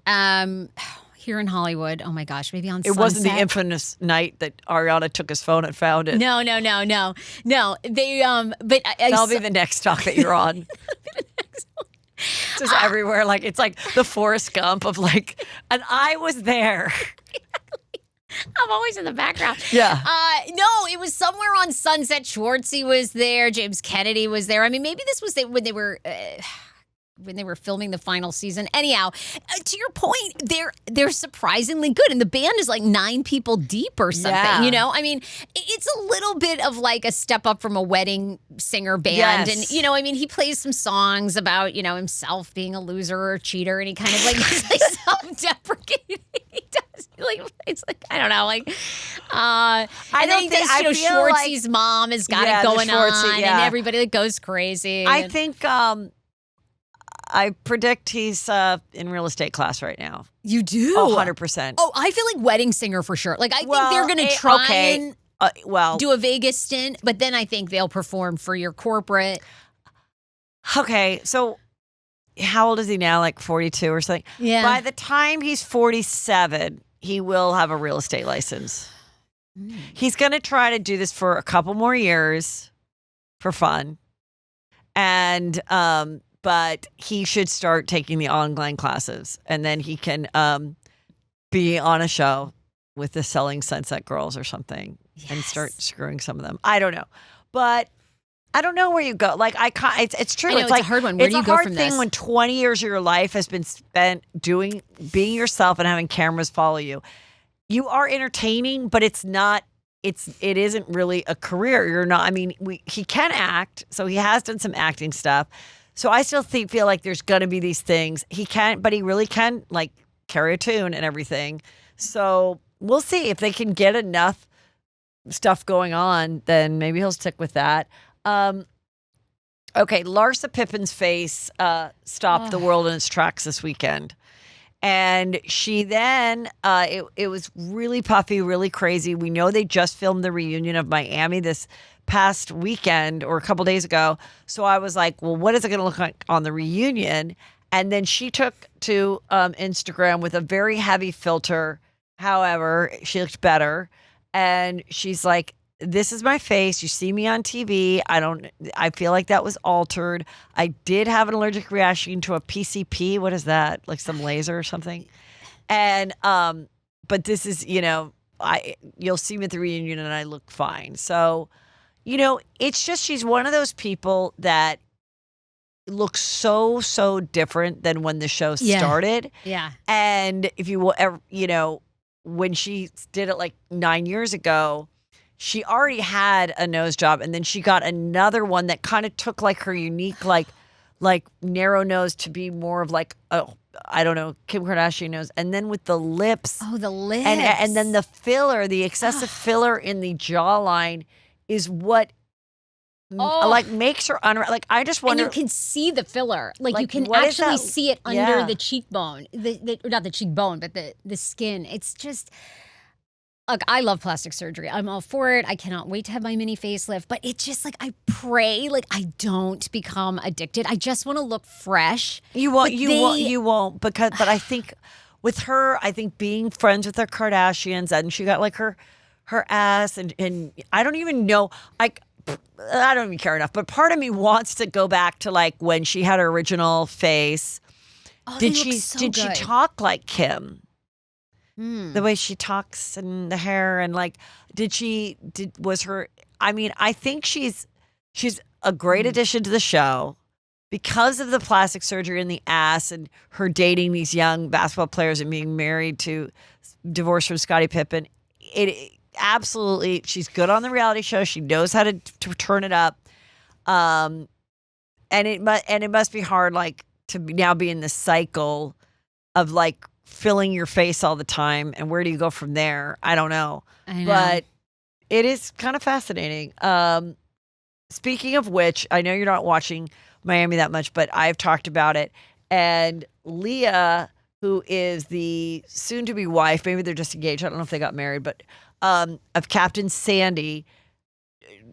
here in Hollywood. Oh my gosh, maybe on It Sunset. wasn't the infamous night that Ariana took his phone and found it. No. They but That'll be the next talk that you're on. Just everywhere, like it's like the Forrest Gump of like, and I was there. I'm always in the background. Yeah. No, it was somewhere on Sunset. Schwartzy was there. James Kennedy was there. I mean, maybe this was when they were filming the final season. Anyhow, to your point, they're surprisingly good, and the band is like 9 people deep or something. Yeah. You know, I mean, it's a little bit of like a step up from a wedding singer band, Yes. and you know, I mean, he plays some songs about himself being a loser or a cheater, and he kind of like is like self-deprecating. He does like it's like I don't know, like and then he does, I feel Schwartzy's like, mom has got yeah, it the going Schwartzy, on, yeah. and everybody like goes crazy. I think I predict he's in real estate class right now. You do? Oh, 100%. Oh, I feel like wedding singer for sure. Like, I think they're going to try and do a Vegas stint, but then I think they'll perform for your corporate. Okay, so how old is he now? Like 42 or something? Yeah. By the time he's 47, he will have a real estate license. He's going to try to do this for a couple more years for fun. And, but he should start taking the online classes, and then he can be on a show with the Selling Sunset Girls or something and start screwing some of them. I don't know, but I don't know where you go. Like it's true. I know, it's it's like a hard one. Where it's do you a go hard from thing this? when 20 years of your life has been spent being yourself and having cameras follow you. You are entertaining, but it isn't really a career. You're not. I mean, he can act, so he has done some acting stuff. So I still feel like there's going to be these things. He can't, but he really can like carry a tune and everything. So we'll see if they can get enough stuff going on, then maybe he'll stick with that. Okay, Larsa Pippen's face stopped the world in its tracks this weekend. And she then, it was really puffy, really crazy. We know they just filmed the reunion of Miami this past weekend or a couple days ago. So I was like, well, what is it going to look like on the reunion? And then she took to Instagram with a very heavy filter. However, she looked better. And she's like, this is my face. You see me on TV. I feel like that was altered. I did have an allergic reaction to a PCP. What is that? Like some laser or something. And, but this is, you'll see me at the reunion and I look fine. So, it's just, she's one of those people that looks so, so different than when the show started. Yeah. And if you will ever, when she did it like 9 years ago, she already had a nose job, and then she got another one that kind of took like her unique, like narrow nose to be more of like, I don't know, Kim Kardashian nose. And then with the lips. Oh, the lips. And then the filler, the excessive filler in the jawline is what makes her unreal. Like, I just wonder. And you can see the filler. Like you can what is actually that? see it under Yeah. the cheekbone. Not the cheekbone, but the skin. It's just. Look, I love plastic surgery. I'm all for it. I cannot wait to have my mini facelift. But it's just like, I pray like I don't become addicted. I just want to look fresh. You won't. You won't. But I think with her, I think being friends with the Kardashians, and she got like her ass, and I don't even know. I don't even care enough. But part of me wants to go back to like when she had her original face. Oh, did they she look so did good. she talk like Kim? The way she talks and the hair, and like, I think she's a great addition to the show because of the plastic surgery in the ass and her dating these young basketball players and being married to, divorced from Scottie Pippen. It absolutely, she's good on the reality show. She knows how to turn it up. And it must be hard, like, to now be in the cycle of like filling your face all the time, and where do you go from there? I don't know. But it is kind of fascinating. Speaking of which, I know you're not watching Miami that much, but I've talked about it. And Leah, who is the soon-to-be wife, maybe they're just engaged, I don't know if they got married, but of Captain Sandy,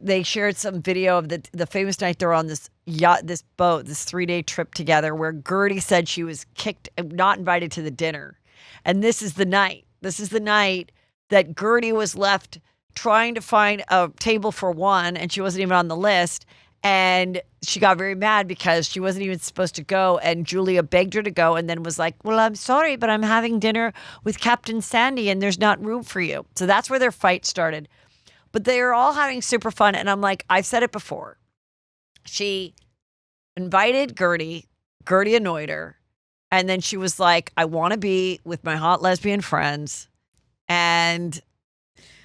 they shared some video of the famous night they're on this yacht, this boat, this 3-day trip together, where Gertie said she was kicked, not invited to the dinner. And this is the night. This is the night that Gertie was left trying to find a table for one, and she wasn't even on the list. And she got very mad because she wasn't even supposed to go. And Julia begged her to go and then was like, well, I'm sorry, but I'm having dinner with Captain Sandy and there's not room for you. So that's where their fight started. But they are all having super fun. And I'm like, I've said it before. She invited Gertie. Gertie annoyed her. And then she was like, I want to be with my hot lesbian friends. And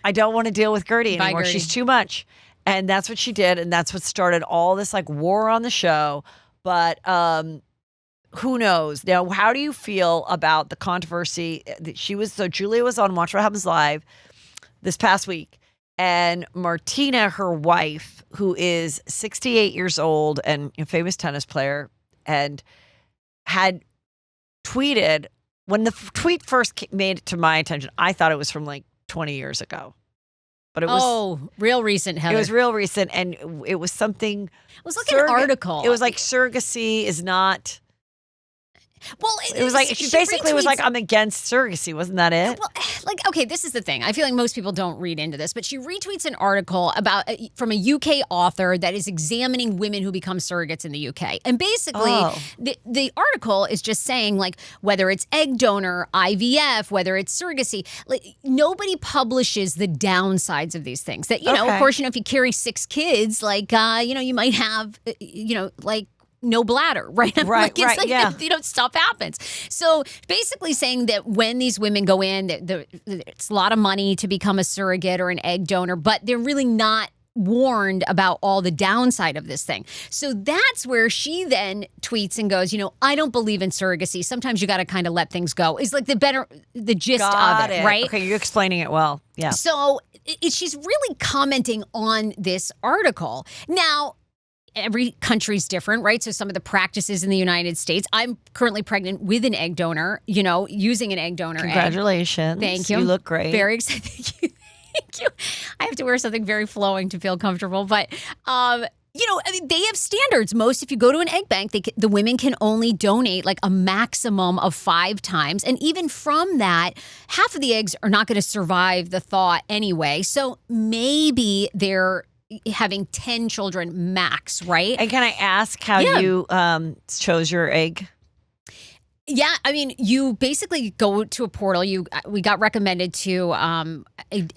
I don't want to deal with Gertie anymore. Bye, Gertie. She's too much. And that's what she did. And that's what started all this like war on the show. But who knows? Now, how do you feel about the controversy that Julia was on Watch What Happens Live this past week. And Martina, her wife, who is 68 years old and a famous tennis player, and had tweeted, when the tweet first made it to my attention, I thought it was from like 20 years ago. But it was real recent, Heather. It was real recent, and it was something. It was like an article. It was like surrogacy is not. Well, it was like she basically was like, I'm against surrogacy. Wasn't that it? Well, like, okay, this is the thing. I feel like most people don't read into this, but she retweets an article about from a UK author that is examining women who become surrogates in the UK. And basically, the article is just saying, like, whether it's egg donor, IVF, whether it's surrogacy, like, nobody publishes the downsides of these things. That, of course, if you carry 6 kids, like, you might have, like, no bladder, right? Right, yeah. Stuff happens. So basically saying that when these women go in, it's a lot of money to become a surrogate or an egg donor, but they're really not warned about all the downside of this thing. So that's where she then tweets and goes, I don't believe in surrogacy. Sometimes you got to kind of let things go. It's like the gist of it, right? Okay, you're explaining it well. Yeah. So she's really commenting on this article. Now, every country's different, right? So some of the practices in the United States, I'm currently pregnant with an egg donor, using an egg donor. Congratulations. Thank you. You look great. Very excited. Thank you. I have to wear something very flowing to feel comfortable. But, they have standards. If you go to an egg bank, the women can only donate like a maximum of 5 times. And even from that, half of the eggs are not going to survive the thaw anyway. So maybe they're having 10 children max, right? And can I ask how you chose your egg? Yeah, I mean, you basically go to a portal. We got recommended to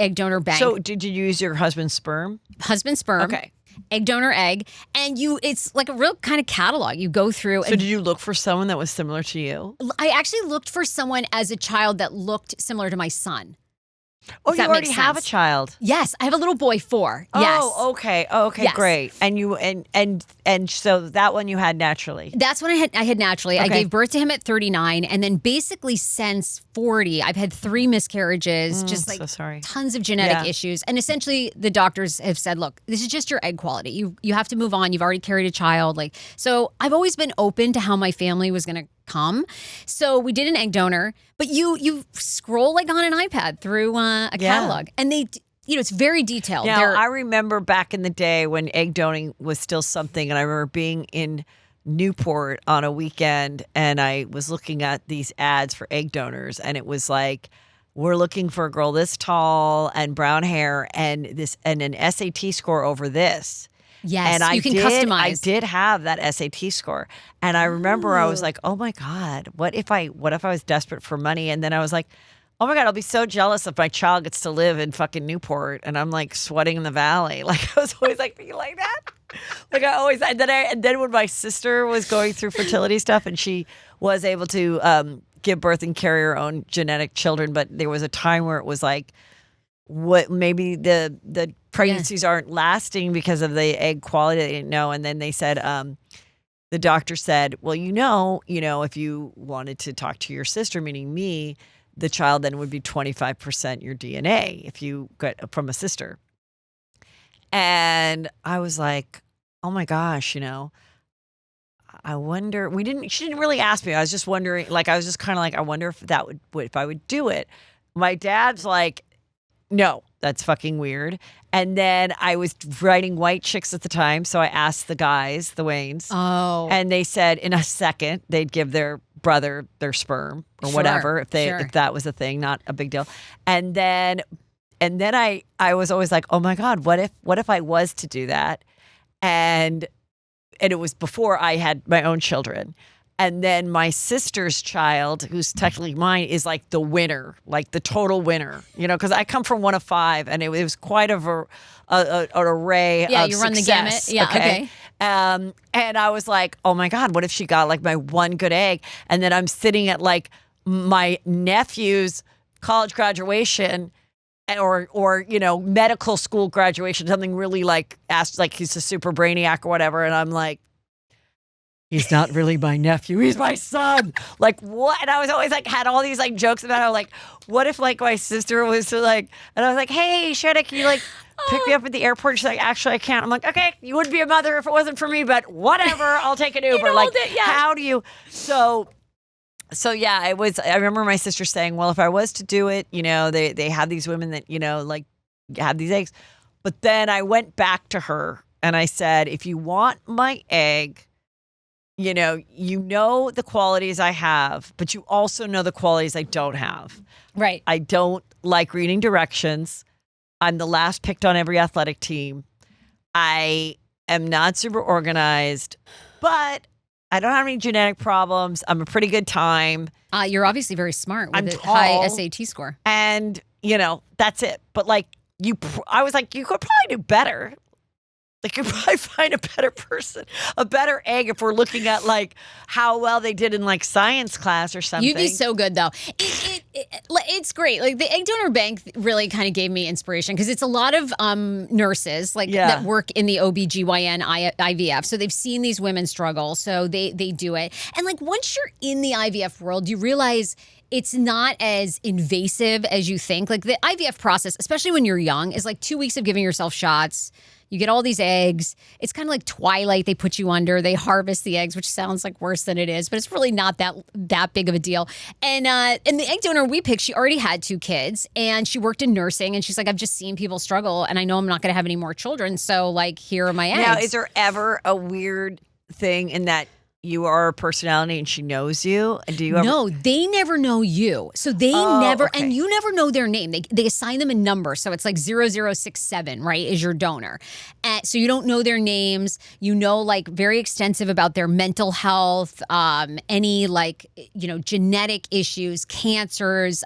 egg donor bank. So did you use your husband's sperm? Husband's sperm. Okay. Egg donor egg. And it's like a real kind of catalog. You go through. So did you look for someone that was similar to you? I actually looked for someone as a child that looked similar to my son. Oh, you already have a child? Yes, I have a little boy, 4. Yes. Oh, okay. Oh, okay, yes. Great. And you and so that one you had naturally. That's when I had naturally. Okay. I gave birth to him at 39, and then basically since 40, I've had 3 miscarriages, just like tons of genetic issues. And essentially, the doctors have said, "Look, this is just your egg quality. You have to move on. You've already carried a child." So I've always been open to how my family was going to come. So we did an egg donor, but you scroll like on an iPad through a catalog, and they, it's very detailed. Now, I remember back in the day when egg donating was still something, and I remember being in Newport on a weekend, and I was looking at these ads for egg donors, and it was like, we're looking for a girl this tall and brown hair and an SAT score over this. Yes, and you can customize. I did have that SAT score, and I remember I was like, "Oh my God, what if I was desperate for money?" And then I was like, "Oh my God, I'll be so jealous if my child gets to live in fucking Newport, and I'm like sweating in the valley." Like I was always like thinking like that. Like I always, and then when my sister was going through fertility stuff, and she was able to give birth and carry her own genetic children, but there was a time where it was like, what maybe the pregnancies aren't lasting because of the egg quality. They didn't know. And then they said, the doctor said, well, if you wanted to talk to your sister, meaning me, the child then would be 25% your DNA if you got from a sister. And I was like, oh my gosh, I wonder, she didn't really ask me. I was just wondering, I was just kind of like, I wonder if I would do it. My dad's like, no, that's fucking weird. And then I was writing White Chicks at the time, so I asked the guys, the Waynes. Oh. And they said in a second they'd give their brother their sperm or Sure, whatever, if sure. that was a thing, not a big deal. And then I was always like, oh my God, what if I was to do that? And it was before I had my own children. And then my sister's child, who's technically mine, is like the winner, like the total winner, because I come from one of five, and it was quite an array of you run the success, gamut. Yeah, okay. And I was like, oh my God, what if she got like my one good egg? And then I'm sitting at like my nephew's college graduation or medical school graduation, something really like asked, like he's a super brainiac or whatever. And I'm like, he's not really my nephew. He's my son. Like, what? And I was always like, had all these like jokes about how, like, what if like my sister was like, and I was like, hey, Shredda, can you like pick me up at the airport? She's like, actually, I can't. I'm like, okay, you would be a mother if it wasn't for me, but whatever. I'll take an Uber. Like, how do you? So yeah, I remember my sister saying, well, if I was to do it, they have these women that, like have these eggs. But then I went back to her and I said, if you want my egg, you know the qualities I have, but you also know the qualities I don't have. Right. I don't like reading directions. I'm the last picked on every athletic team. I am not super organized, but I don't have any genetic problems. I'm a pretty good time. You're obviously very smart with I'm a tall, high SAT score. And, that's it. But like I was like, you could probably do better. Like, you probably find a better person, a better egg, if we're looking at like how well they did in like science class or something. You'd be so good though. It's great. Like the egg donor bank really kind of gave me inspiration because it's a lot of nurses that work in the OBGYN IVF. So they've seen these women struggle. So they do it. And like once you're in the IVF world, you realize it's not as invasive as you think. Like the IVF process, especially when you're young, is like 2 weeks of giving yourself shots. You get all these eggs. It's kind of like Twilight. They put you under. They harvest the eggs, which sounds like worse than it is, but it's really not that big of a deal. And the egg donor we picked, she already had 2 kids, and she worked in nursing. And she's like, I've just seen people struggle, and I know I'm not going to have any more children. So, like, here are my eggs. Now, is there ever a weird thing in that you are a personality and she knows you? And do you ever? No, they never know you. So they never, okay. and you never know their name. They assign them a number. So it's like 0067, right, is your donor. So you don't know their names. You know, like very extensive about their mental health, any like, genetic issues, cancers,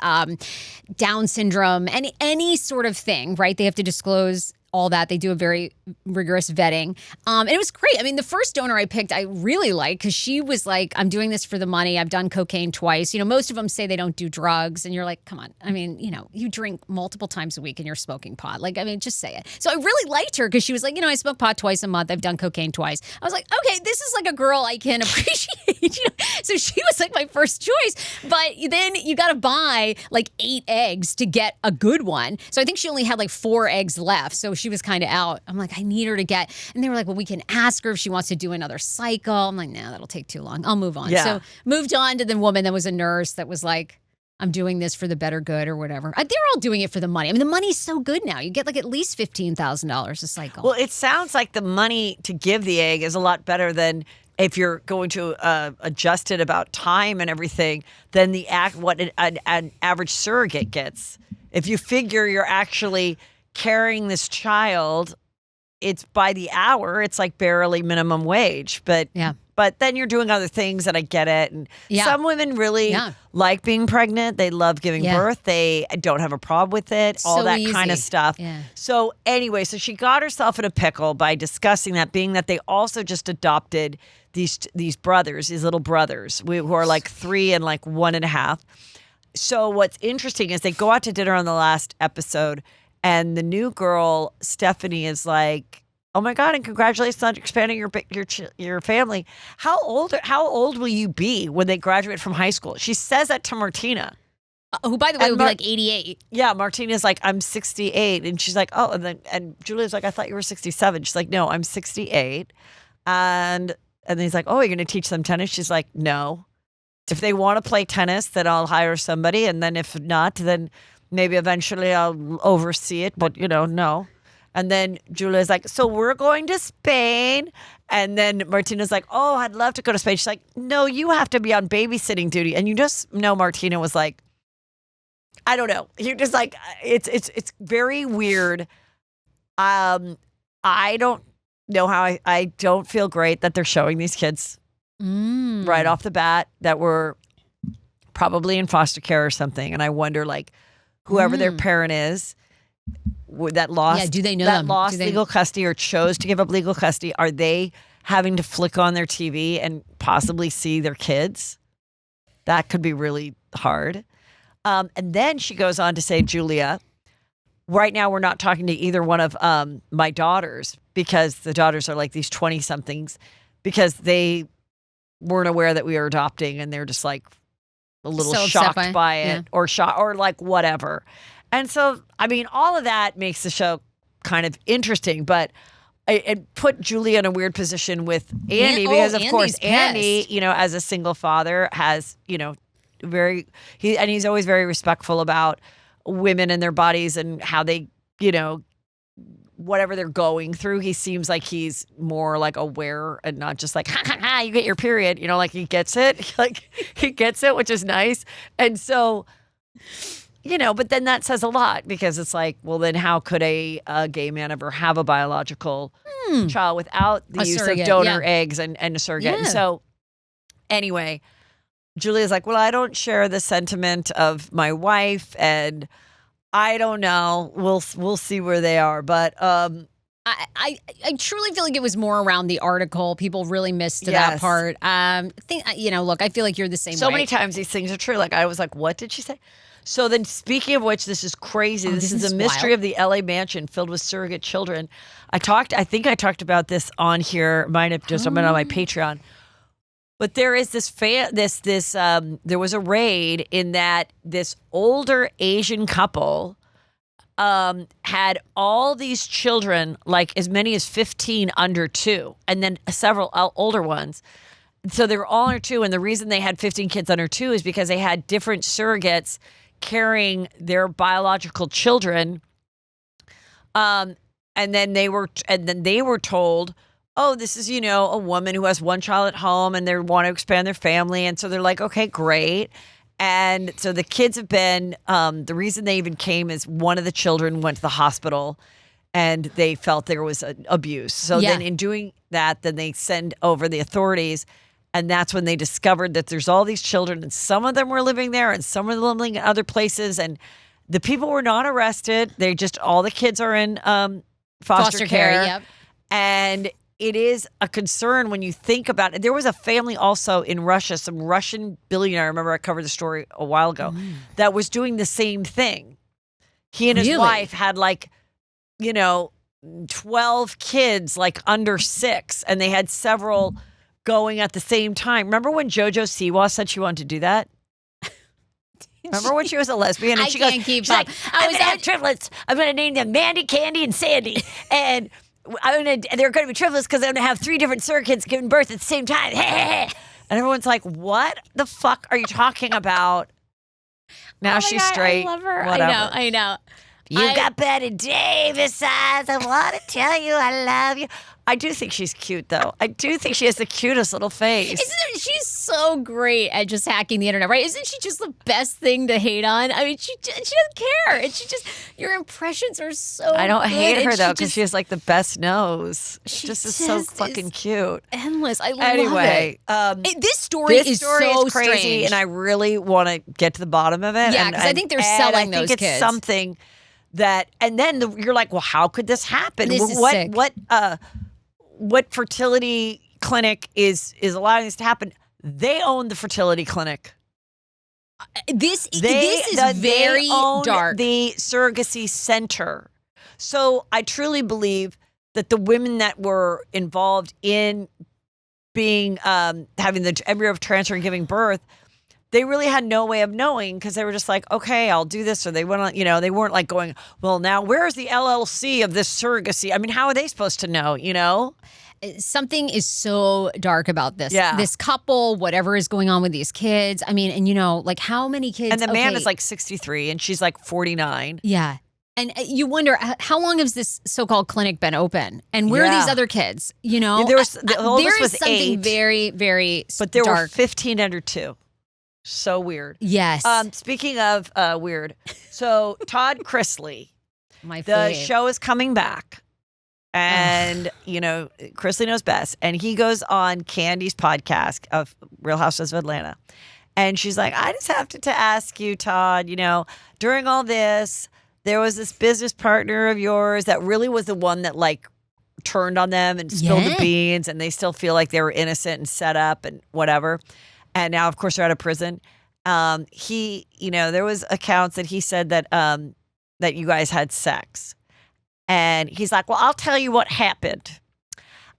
Down syndrome, any sort of thing, right? They have to disclose all that. They do a very rigorous vetting. And it was great. I mean, the first donor I picked, I really liked because she was like, I'm doing this for the money. I've done cocaine twice. Most of them say they don't do drugs. And you're like, come on. I mean, you drink multiple times a week and you're smoking pot. Like, I mean, just say it. So I really liked her because she was like, I smoke pot twice a month. I've done cocaine twice. I was like, okay, this is like a girl I can appreciate. So she was like my first choice. But then you got to buy like 8 eggs to get a good one. So I think she only had like 4 eggs left. So she was kind of out. I'm like, I need her to get, and they were like, well, we can ask her if she wants to do another cycle. I'm like, nah, that'll take too long. I'll move on. Yeah. So moved on to the woman that was a nurse that was like, I'm doing this for the better good or whatever. They're all doing it for the money. I mean, the money's so good now. You get like at least $15,000 a cycle. Well, it sounds like the money to give the egg is a lot better than if you're going to adjust it about time and everything than what an average surrogate gets. If you figure you're actually carrying this child, it's by the hour, it's like barely minimum wage. But then you're doing other things, and I get it. And some women really like being pregnant. They love giving birth. They don't have a problem with it. All that kind of stuff. Yeah. So anyway, so she got herself in a pickle by discussing that, being that they also just adopted these brothers, these little brothers, who are like 3 and like 1.5. So what's interesting is they go out to dinner on the last episode, and the new girl, Stephanie, is like, oh my God, and congratulations on expanding your family. How old will you be when they graduate from high school? She says that to Martina. Who, by the way, would be like 88. Yeah, Martina's like, I'm 68. And she's like, oh, and Julia's like, I thought you were 67. She's like, no, I'm 68. And then he's like, oh, you're going to teach them tennis? She's like, no. If they want to play tennis, then I'll hire somebody. And then if not, then maybe eventually I'll oversee it, but no. And then Julia's like, so we're going to Spain. And then Martina's like, oh, I'd love to go to Spain. She's like, no, you have to be on babysitting duty. And you just know Martina was like, I don't know. You're just like, it's very weird. I don't know how I don't feel great that they're showing these kids right off the bat that were probably in foster care or something. And I wonder, like, whoever their parent is that lost, do they know that them? lost legal custody or chose to give up legal custody, are they having to flick on their TV and possibly see their kids? That could be really hard. And then she goes on to say, Julia, right now we're not talking to either one of my daughters, because the daughters are like these 20-somethings, because they weren't aware that we were adopting, and they're just like a little So shocked upset by it, or like whatever. And so, I mean, all of that makes the show kind of interesting, but it put Julia in a weird position with Andy, because of course Andy, as a single father, has, he's always very respectful about women and their bodies and how they, whatever they're going through. He seems like he's more like aware and not just like, ha, ha, ha, you get your period, like he gets it. Like he gets it, which is nice. And so, but then that says a lot, because it's like, well, then how could a gay man ever have a biological child without the use of donor eggs and a surrogate? Yeah. And so anyway, Julia's like, well, I don't share the sentiment of my wife, and I don't know. We'll see where they are. But I truly feel like it was more around the article. People really missed that part. Look, I feel like you're the same way. So many times these things are true. Like, I was like, what did she say? So then, speaking of which, this is crazy. This is the mystery of the LA mansion filled with surrogate children. I think I talked about this on here. Might have just been on my Patreon. But there is there was a raid in that this older Asian couple had all these children, like as many as 15 under 2, and then several older ones. So they were all under 2, and the reason they had 15 kids under 2 is because they had different surrogates carrying their biological children. And then they were told, oh, this is, a woman who has one child at home and they want to expand their family. And so they're like, okay, great. And so the kids have been, the reason they even came is one of the children went to the hospital and they felt there was abuse. So then in doing that, then they send over the authorities. And that's when they discovered that there's all these children, and some of them were living there and some of them living in other places. And the people were not arrested. All the kids are in foster care. Yep. And it is a concern when you think about it. There was a family also in Russia, some Russian billionaire, I remember I covered the story a while ago, that was doing the same thing. He and his wife had 12 kids, like under 6, and they had several going at the same time. Remember when JoJo Siwa said she wanted to do that? Remember when she was a lesbian? And she can't keep up. Like, I'm going to have triplets. I'm going to name them Mandy, Candy, and Sandy. And they're going to be triplets because I'm going to have 3 different surrogates giving birth at the same time. And everyone's like, what the fuck are you talking about? Now she's straight. I love her. Whatever. I know. You got Betty Davis eyes. I want to tell you I love you. I do think she's cute, though. I do think she has the cutest little face. She's so great at just hacking the internet, right? Isn't she just the best thing to hate on? I mean, she doesn't care. And your impressions are so I don't good. hate her, though, because she has like the best nose. She just is so fucking cute. Endless. I love it. This story is so crazy, strange. and I really want to get to the bottom of it. Yeah, because I think they're selling those kids. I think it's something that, and then you're like, well, how could this happen? This is sick. What fertility clinic is allowing this to happen? They own the fertility clinic. This is very dark. The surrogacy center. So I truly believe that the women that were involved in being having the embryo transfer and giving birth, they really had no way of knowing, because they were just like, okay, I'll do this. Or they went on, they weren't like going, well, now where's the LLC of this surrogacy? I mean, how are they supposed to know, Something is so dark about this. Yeah. This couple, whatever is going on with these kids. I mean, and like how many kids? And the man is like 63 and she's like 49. Yeah. And you wonder, how long has this so-called clinic been open? And where are these other kids? You know, the oldest was something 8, very, very but there dark. were 15 under 2. So weird. Yes. Speaking of weird, so Todd Chrisley, My the fave. show is coming back. And, you know, Chrisley knows best. And he goes on Candy's podcast of Real Housewives of Atlanta. And she's like, I just have to ask you, Todd, you know, during all this, there was this business partner of yours that really was the one that like turned on them and spilled the beans, and they still feel like they were innocent and set up and whatever. And now, of course, they're out of prison. He, you know, there was accounts that he said that that you guys had sex. And he's like, well, I'll tell you what happened.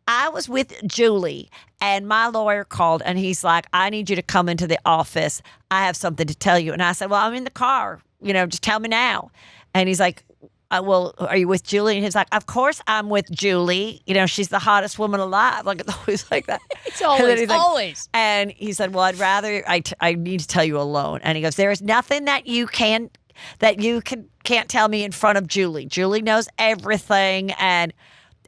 I was with Julie and my lawyer called and he's like, I need you to come into the office. I have something to tell you. And I said, well, I'm in the car. You know, just tell me now. And he's like, well, are you with Julie? And he's like, of course I'm with Julie. You know, she's the hottest woman alive. Like, it's always like that. It's always, always. And he said, well, I'd rather, I need to tell you alone. And he goes, there is nothing that you can't tell me in front of Julie. Julie knows everything. And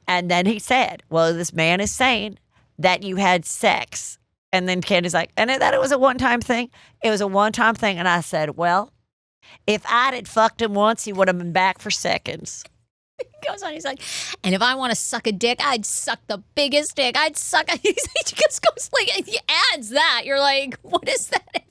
then he said, well, this man is saying that you had sex. And then Candy's like, and that it was a one-time thing? It was a one-time thing. And I said, well, if I'd had fucked him once, he would have been back for seconds. He goes on, he's like, and if I want to suck a dick, I'd suck the biggest dick. I'd suck. He just goes like, he adds that. You're like, what is that?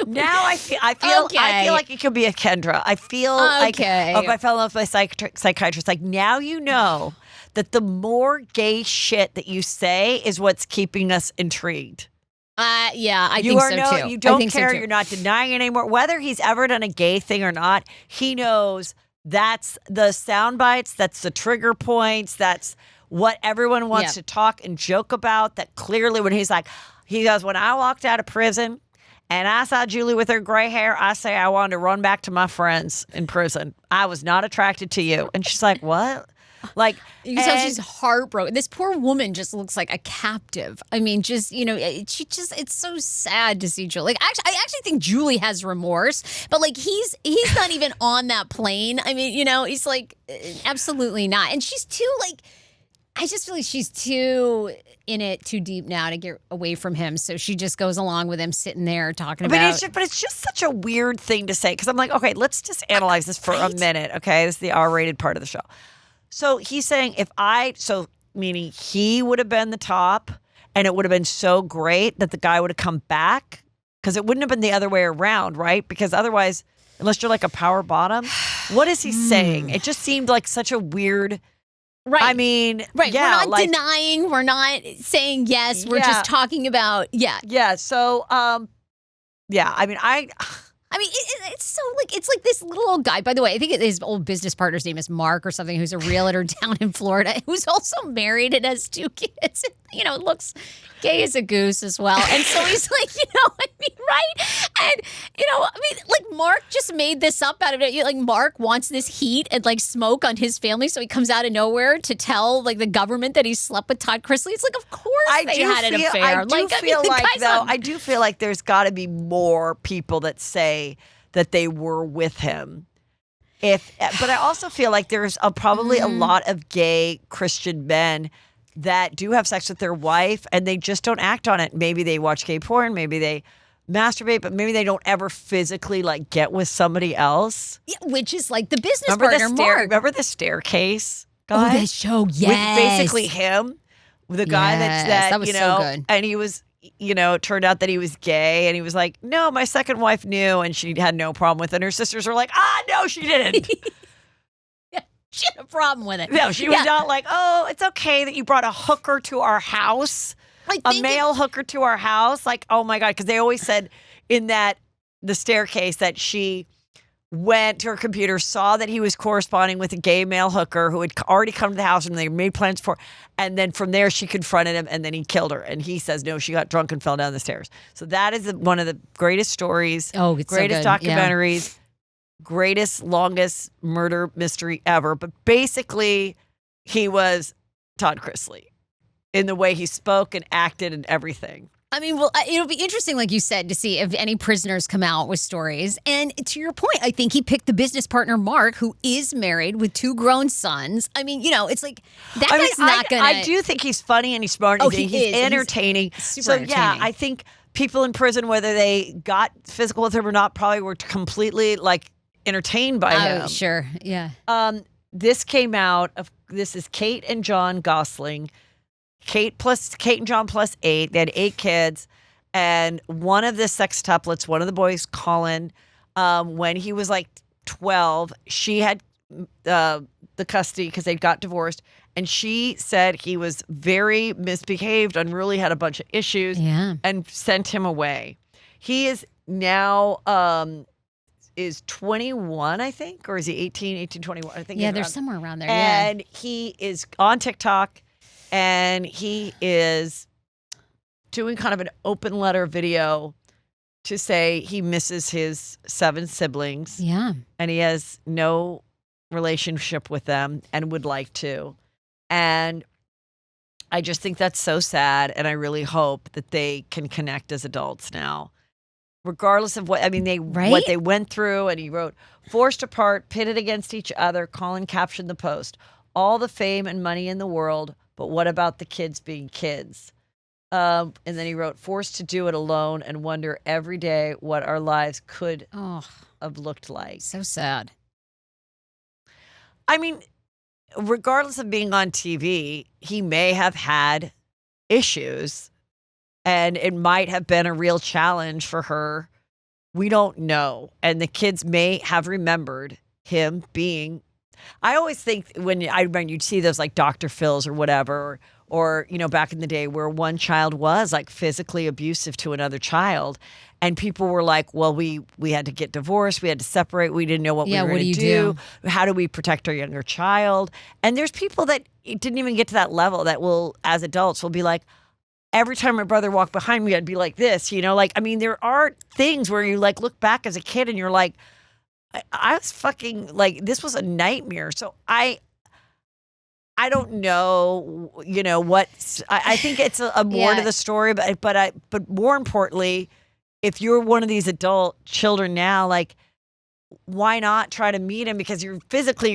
Now I feel like it could be a Kendra. I feel like if I fell in love with my psychiatrist, like now you know that the more gay shit that you say is what's keeping us intrigued. Yeah, I think so too. You don't care. So you're not denying it anymore. Whether he's ever done a gay thing or not, he knows that's the sound bites, that's the trigger points, that's what everyone wants to talk and joke about. That clearly when he goes, when I walked out of prison and I saw Julie with her gray hair, I say I wanted to run back to my friends in prison. I was not attracted to you. And she's like, what? Like, you can tell she's heartbroken. This poor woman just looks like a captive. I mean, just, you know, it's so sad to see Julie. Like, I actually think Julie has remorse, but like he's not even on that plane. I mean, you know, he's like, absolutely not. And she's too like, I just feel like she's too in it too deep now to get away from him. So she just goes along with him sitting there talking about. But it's just such a weird thing to say. Because I'm like, okay, let's just analyze this for a minute. Okay, this is the R-rated part of the show. So he's saying meaning he would have been the top and it would have been so great that the guy would have come back, because it wouldn't have been the other way around, right? Because otherwise, unless you're like a power bottom, what is he saying? It just seemed like such a weird. Right. I mean, right. yeah, we're not denying. We're not saying yes. We're just talking about, Yeah. So, yeah, I mean, it's so like, it's like this little old guy. By the way, I think his old business partner's name is Mark or something, who's a realtor down in Florida, who's also married and has 2 kids. You know, looks gay as a goose as well. And so he's like, you know, I mean, right? And, you know, I mean, like Mark just made this up out of it. Like Mark wants this heat and like smoke on his family. So he comes out of nowhere to tell like the government that he slept with Todd Chrisley. It's like, of course they had an affair. I do feel like there's got to be more people that say that they were with him. But I also feel like there's probably a lot of gay Christian men that do have sex with their wife and they just don't act on it. Maybe they watch gay porn, maybe they masturbate, but maybe they don't ever physically like get with somebody else. Yeah, which is like the business partner, Mark. Remember the staircase guy? Oh, that show, yes. With basically him, the guy that was, you know, so good. And he was, you know, it turned out that he was gay and he was like, no, my second wife knew and she had no problem with it. And her sisters were like, no, she didn't. She had a problem with it. No, she was not like, oh, it's okay that you brought a hooker to our house, a male hooker to our house. Like, oh my God, because they always said in the staircase that she went to her computer, saw that he was corresponding with a gay male hooker who had already come to the house and they made plans for, and then from there she confronted him and then he killed her. And he says, no, she got drunk and fell down the stairs. So that is one of the greatest stories, greatest documentaries. Greatest, longest murder mystery ever. But basically, he was Todd Chrisley in the way he spoke and acted and everything. I mean, well, it'll be interesting, like you said, to see if any prisoners come out with stories. And to your point, I think he picked the business partner, Mark, who is married with 2 grown sons. I mean, it's like that guy's not going to. I do think he's funny and he's smart. Oh, he's is. entertaining. He's super so, entertaining. yeah, I think people in prison, whether they got physical with him or not, probably were completely like entertained by him. Oh, sure. Yeah. This came out of this is Kate and John Gosling. Kate and John plus 8. They had 8 kids. And one of the sextuplets, one of the boys, Colin, when he was like 12, she had the custody because they got divorced. And she said he was very misbehaved, unruly, had a bunch of issues, and sent him away. He is now is 21, I think, or is he 18, 21? I think. Yeah, there's somewhere around there. And he is on TikTok. And he is doing kind of an open letter video to say he misses his 7 siblings. Yeah. And he has no relationship with them and would like to. And I just think that's so sad. And I really hope that they can connect as adults now. Regardless of what what they went through. And he wrote, forced apart, pitted against each other. Colin captioned the post. All the fame and money in the world. But what about the kids being kids? And then he wrote, forced to do it alone and wonder every day what our lives could have looked like. So sad. I mean, regardless of being on TV, he may have had issues and it might have been a real challenge for her. We don't know. And the kids may have remembered him being I always think when you'd see those like Dr. Phil's or whatever, or back in the day where one child was like physically abusive to another child, and people were like, well, we had to get divorced, we had to separate, we didn't know what we were going to do. How do we protect our younger child? And there's people that didn't even get to that level that will, as adults, will be like, every time my brother walked behind me, I'd be like this, there are things where you like look back as a kid and you're like, I was fucking like, this was a nightmare. So I don't know, what, I think it's a more to the story, but more importantly, if you're one of these adult children now, like, why not try to meet him? Because you're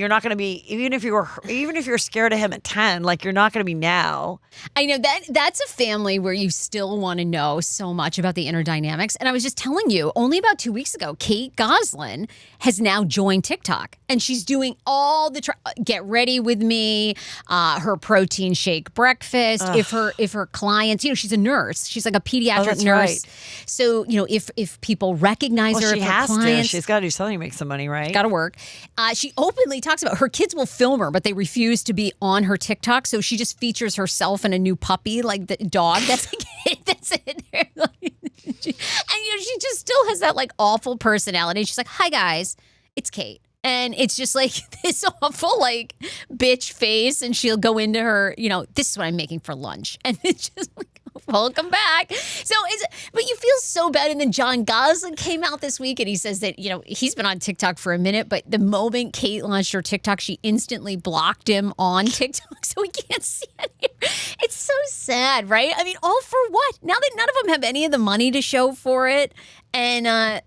not going to be, even if you're scared of him at 10, like you're not going to be now. I know that's a family where you still want to know so much about the inner dynamics. And I was just telling you, only about 2 weeks ago, Kate Gosselin has now joined TikTok and she's doing all the get ready with me, her protein shake breakfast. Ugh. If her clients, she's a nurse, she's like a pediatric nurse. Right. So, if people recognize her, she has to. She's got to do something to make some money, right? Got to work. She openly talks about her kids will film her, but they refuse to be on her TikTok. So she just features herself and a new puppy, like the dog. That's like, that's it. And she just still has that like awful personality. She's like, "Hi guys, it's Kate." And it's just like this awful like bitch face, and she'll go into her, this is what I'm making for lunch, and it's just like, welcome back. So but you feel so bad. And then John Gosling came out this week and he says that, he's been on TikTok for a minute, but the moment Kate launched her TikTok, she instantly blocked him on TikTok. So we can't see it here. It's so sad, right? I mean, all for what? Now that none of them have any of the money to show for it. And I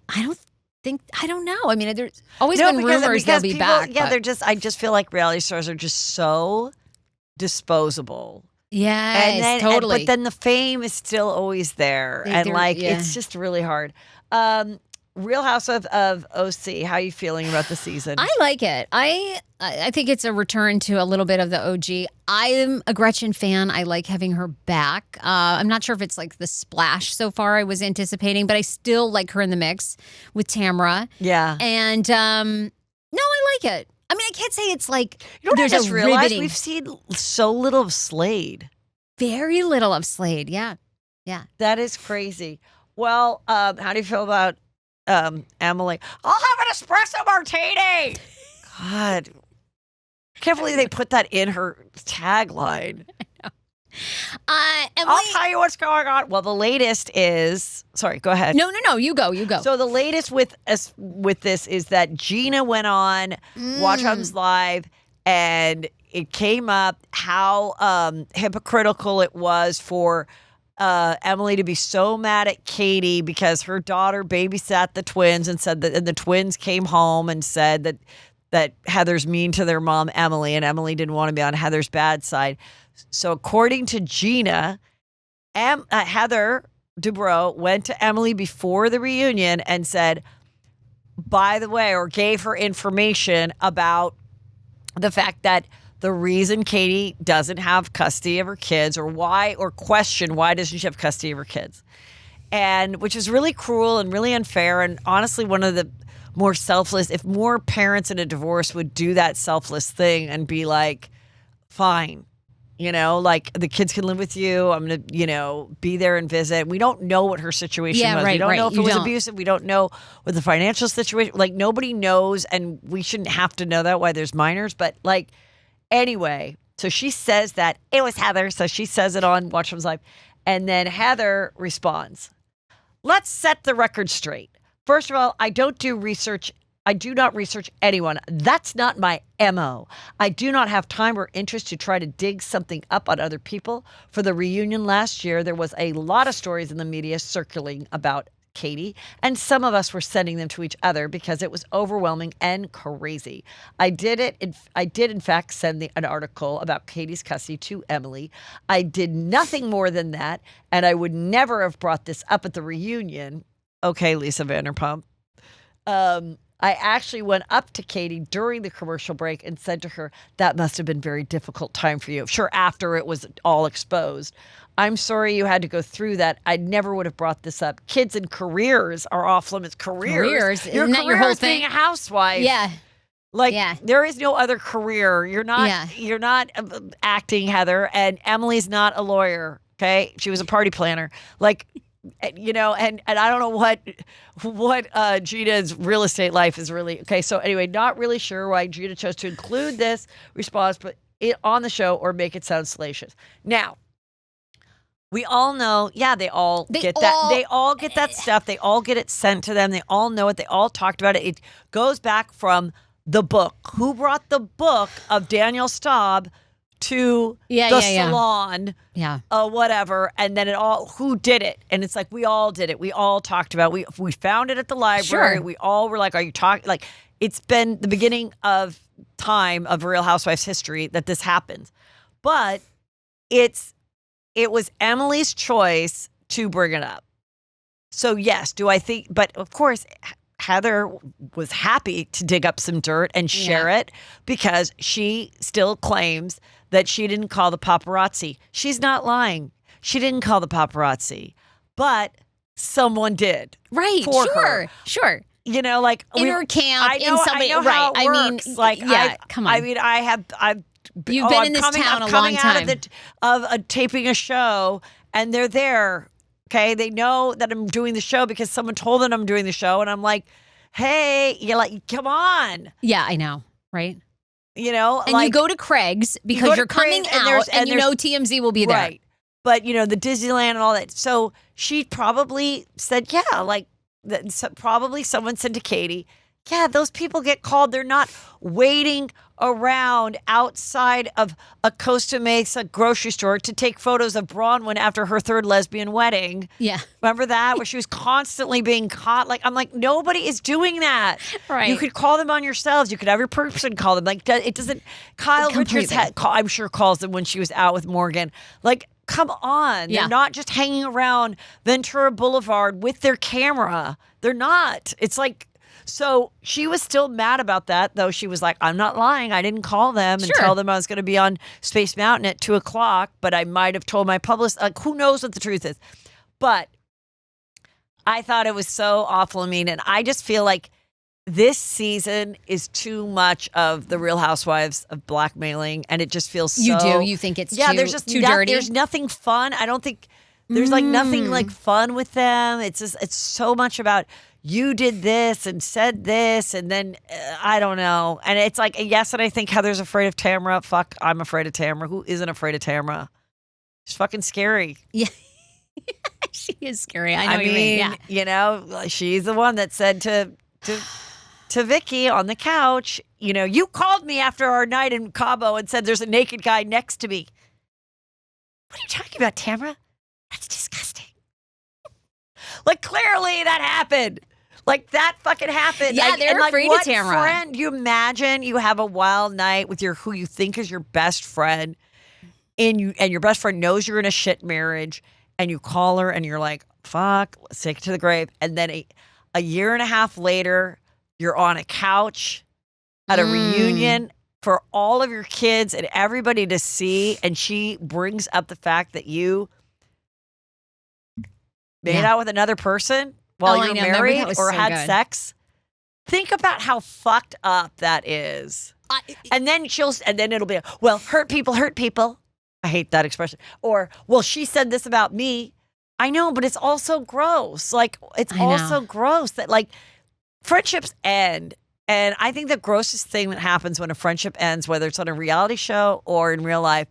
don't know. I mean, there's always been rumors they'll be back. Yeah, I just feel like reality stars are just so disposable. Yeah, totally. But then the fame is still always there. It's just really hard. Real Housewives of OC, how are you feeling about the season? I like it. I think it's a return to a little bit of the OG. I'm a Gretchen fan. I like having her back. I'm not sure if it's like the splash so far I was anticipating, but I still like her in the mix with Tamra. Yeah. And no, I like it. I mean, I can't say it's like there's a realized we've seen so little of Slade. Very little of Slade. Yeah. Yeah. That is crazy. Well, how do you feel about Emily? I'll have an espresso martini. God. I can't believe they put that in her tagline. Emily, I'll tell you what's going on. Well, the latest is... Sorry, go ahead. No. You go. So the latest with this is that Gina went on Watch Homes Live, and it came up how hypocritical it was for Emily to be so mad at Katie because her daughter babysat the twins and said that, and the twins came home and said that Heather's mean to their mom, Emily, and Emily didn't want to be on Heather's bad side. So according to Gina, Heather Dubrow went to Emily before the reunion and said, by the way, or gave her information about the fact that the reason Katie doesn't have custody of her kids, or question why doesn't she have custody of her kids, and which is really cruel and really unfair, and honestly one of the more selfless. If more parents in a divorce would do that selfless thing and be like, fine, like the kids can live with you. I'm going to, be there and visit. We don't know what her situation was. Right, we don't know if it was don't. abusive. We don't know what the financial situation, like nobody knows, and we shouldn't have to know that why there's minors. But like, anyway, so she says that it was Heather. So she says it on Watch Them's Live. And then Heather responds, let's set the record straight. First of all, I don't do research. I do not research anyone. That's not my MO. I do not have time or interest to try to dig something up on other people. For the reunion last year, there was a lot of stories in the media circling about Katie, and some of us were sending them to each other because it was overwhelming and crazy. I did in fact send an article about Katie's custody to Emily. I did nothing more than that, and I would never have brought this up at the reunion. Okay, Lisa Vanderpump. I actually went up to Katie during the commercial break and said to her, that must have been a very difficult time for you. Sure, after it was all exposed. I'm sorry you had to go through that. I never would have brought this up. Kids and careers are off limits. Careers. Isn't that your whole thing? Being a housewife. Yeah. There is no other career. You're not acting, Heather, and Emily's not a lawyer. Okay. She was a party planner. And I don't know what Gina's real estate life is really. Okay, so anyway, not really sure why Gina chose to include this response on the show or make it sound salacious. Now, we all know, they all get that. They all get that stuff. They all get it sent to them. They all know it. They all talked about it. It goes back from the book. Who brought the book of Daniel Staub to the salon, whatever, and then who did it? And it's like, we all did it. We all talked about it. We found it at the library. Sure. We all were like, are you talking? Like, it's been the beginning of time of Real Housewives history that this happens. But it was Emily's choice to bring it up. So yes, do I think, but of course, Heather was happy to dig up some dirt and share it because she still claims that she didn't call the paparazzi. She's not lying. She didn't call the paparazzi, but someone did. Right. For her. Sure. In her camp. I know how it works. Come on. I mean, You've been in this town a long time. Of taping a show, and they're there. Okay, they know that I'm doing the show because someone told them I'm doing the show, and I'm like, hey, you're like, come on. Yeah, I know, right? And you go to Craig's because you're coming out, and you know TMZ will be there. Right. But, the Disneyland and all that. So she probably said, probably someone said to Katie, those people get called. They're not waiting around outside of a Costa Mesa grocery store to take photos of Bronwyn after her third lesbian wedding. Yeah. Remember that? Where she was constantly being caught? I'm like, nobody is doing that. Right. You could call them on yourselves. You could have your person call them. It doesn't. Kyle Richards, I'm sure, calls them when she was out with Morgan. Come on. Yeah. They're not just hanging around Ventura Boulevard with their camera. They're not. It's like, so she was still mad about that, though. She was like, I'm not lying. I didn't call them and tell them I was going to be on Space Mountain at 2:00, but I might have told my publicist. Who knows what the truth is? But I thought it was so awful and mean. And I just feel like this season is too much of the Real Housewives of blackmailing. And it just feels so. You do? You think it's too dirty? There's nothing fun. I don't think there's nothing fun with them. It's so much about, you did this and said this, and then I don't know. And it's like, yes, and I think Heather's afraid of Tamara. Fuck, I'm afraid of Tamara. Who isn't afraid of Tamara? She's fucking scary. Yeah. She is scary. I know what you mean. Yeah. She's the one that said to Vicky on the couch, you called me after our night in Cabo and said there's a naked guy next to me. What are you talking about, Tamara? That's disgusting. Like, clearly that happened. Like, that fucking happened. Yeah, like, they're and afraid like, of Tamara. Friend, you imagine you have a wild night with who you think is your best friend, and your best friend knows you're in a shit marriage, and you call her and you're like, fuck, let's take it to the grave. And then a year and a half later, you're on a couch at a reunion for all of your kids and everybody to see, and she brings up the fact that you made out with another person while you were married or had sex. Think about how fucked up that is. And then it'll be, well, hurt people. I hate that expression. Or, well, she said this about me. I know, but it's also gross. Like, it's also gross that, like, friendships end. And I think the grossest thing that happens when a friendship ends, whether it's on a reality show or in real life,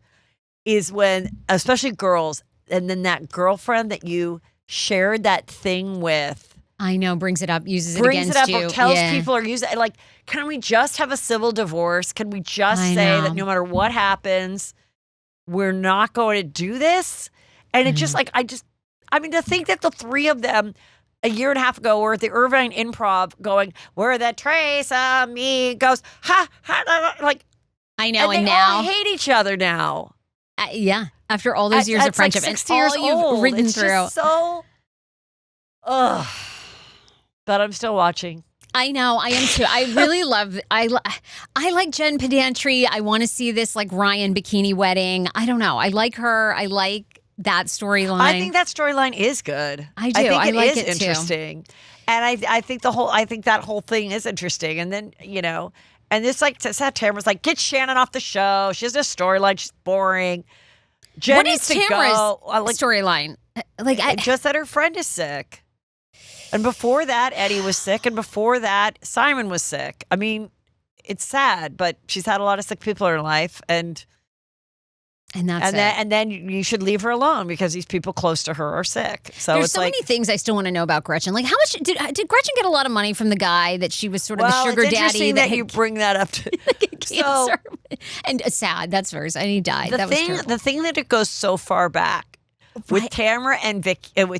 is when, especially girls, and then that girlfriend that you shared that thing with. I know, brings it up, uses it against you. Or tells people or uses it. Like, can we just have a civil divorce? Can we just say that no matter what happens, we're not going to do this? And it's just like, I mean, to think that the three of them a year and a half ago were at the Irvine Improv going, where the trace of me goes, like. I know, and they now all hate each other now. Yeah, after all those years of friendship, like 60 and years all you've old. ridden it's through. Just so, but I'm still watching. I know, I am too. I really love. I like Jen Pedantry. I want to see this like Ryan bikini wedding. I don't know. I like her. I like that storyline. I think that storyline is good. I do. I think like it is interesting, and I think that whole thing is interesting. And then and this like Tamara's like, get Shannon off the show. She has a storyline. She's boring. Jen what needs is to Tamara's go. storyline? Like, just that her friend is sick. And before that, Eddie was sick. And before that, Simon was sick. I mean, it's sad, but she's had a lot of sick people in her life. And that's it. And then you should leave her alone because these people close to her are sick. So there's it's so like, many things I still want to know about Gretchen. Like, how much did Gretchen get a lot of money from the guy that she was sort of the sugar it's daddy? Interesting that you bring that up. Cancer. And sad. That's first. And he died. The thing that it goes so far back with Tamara and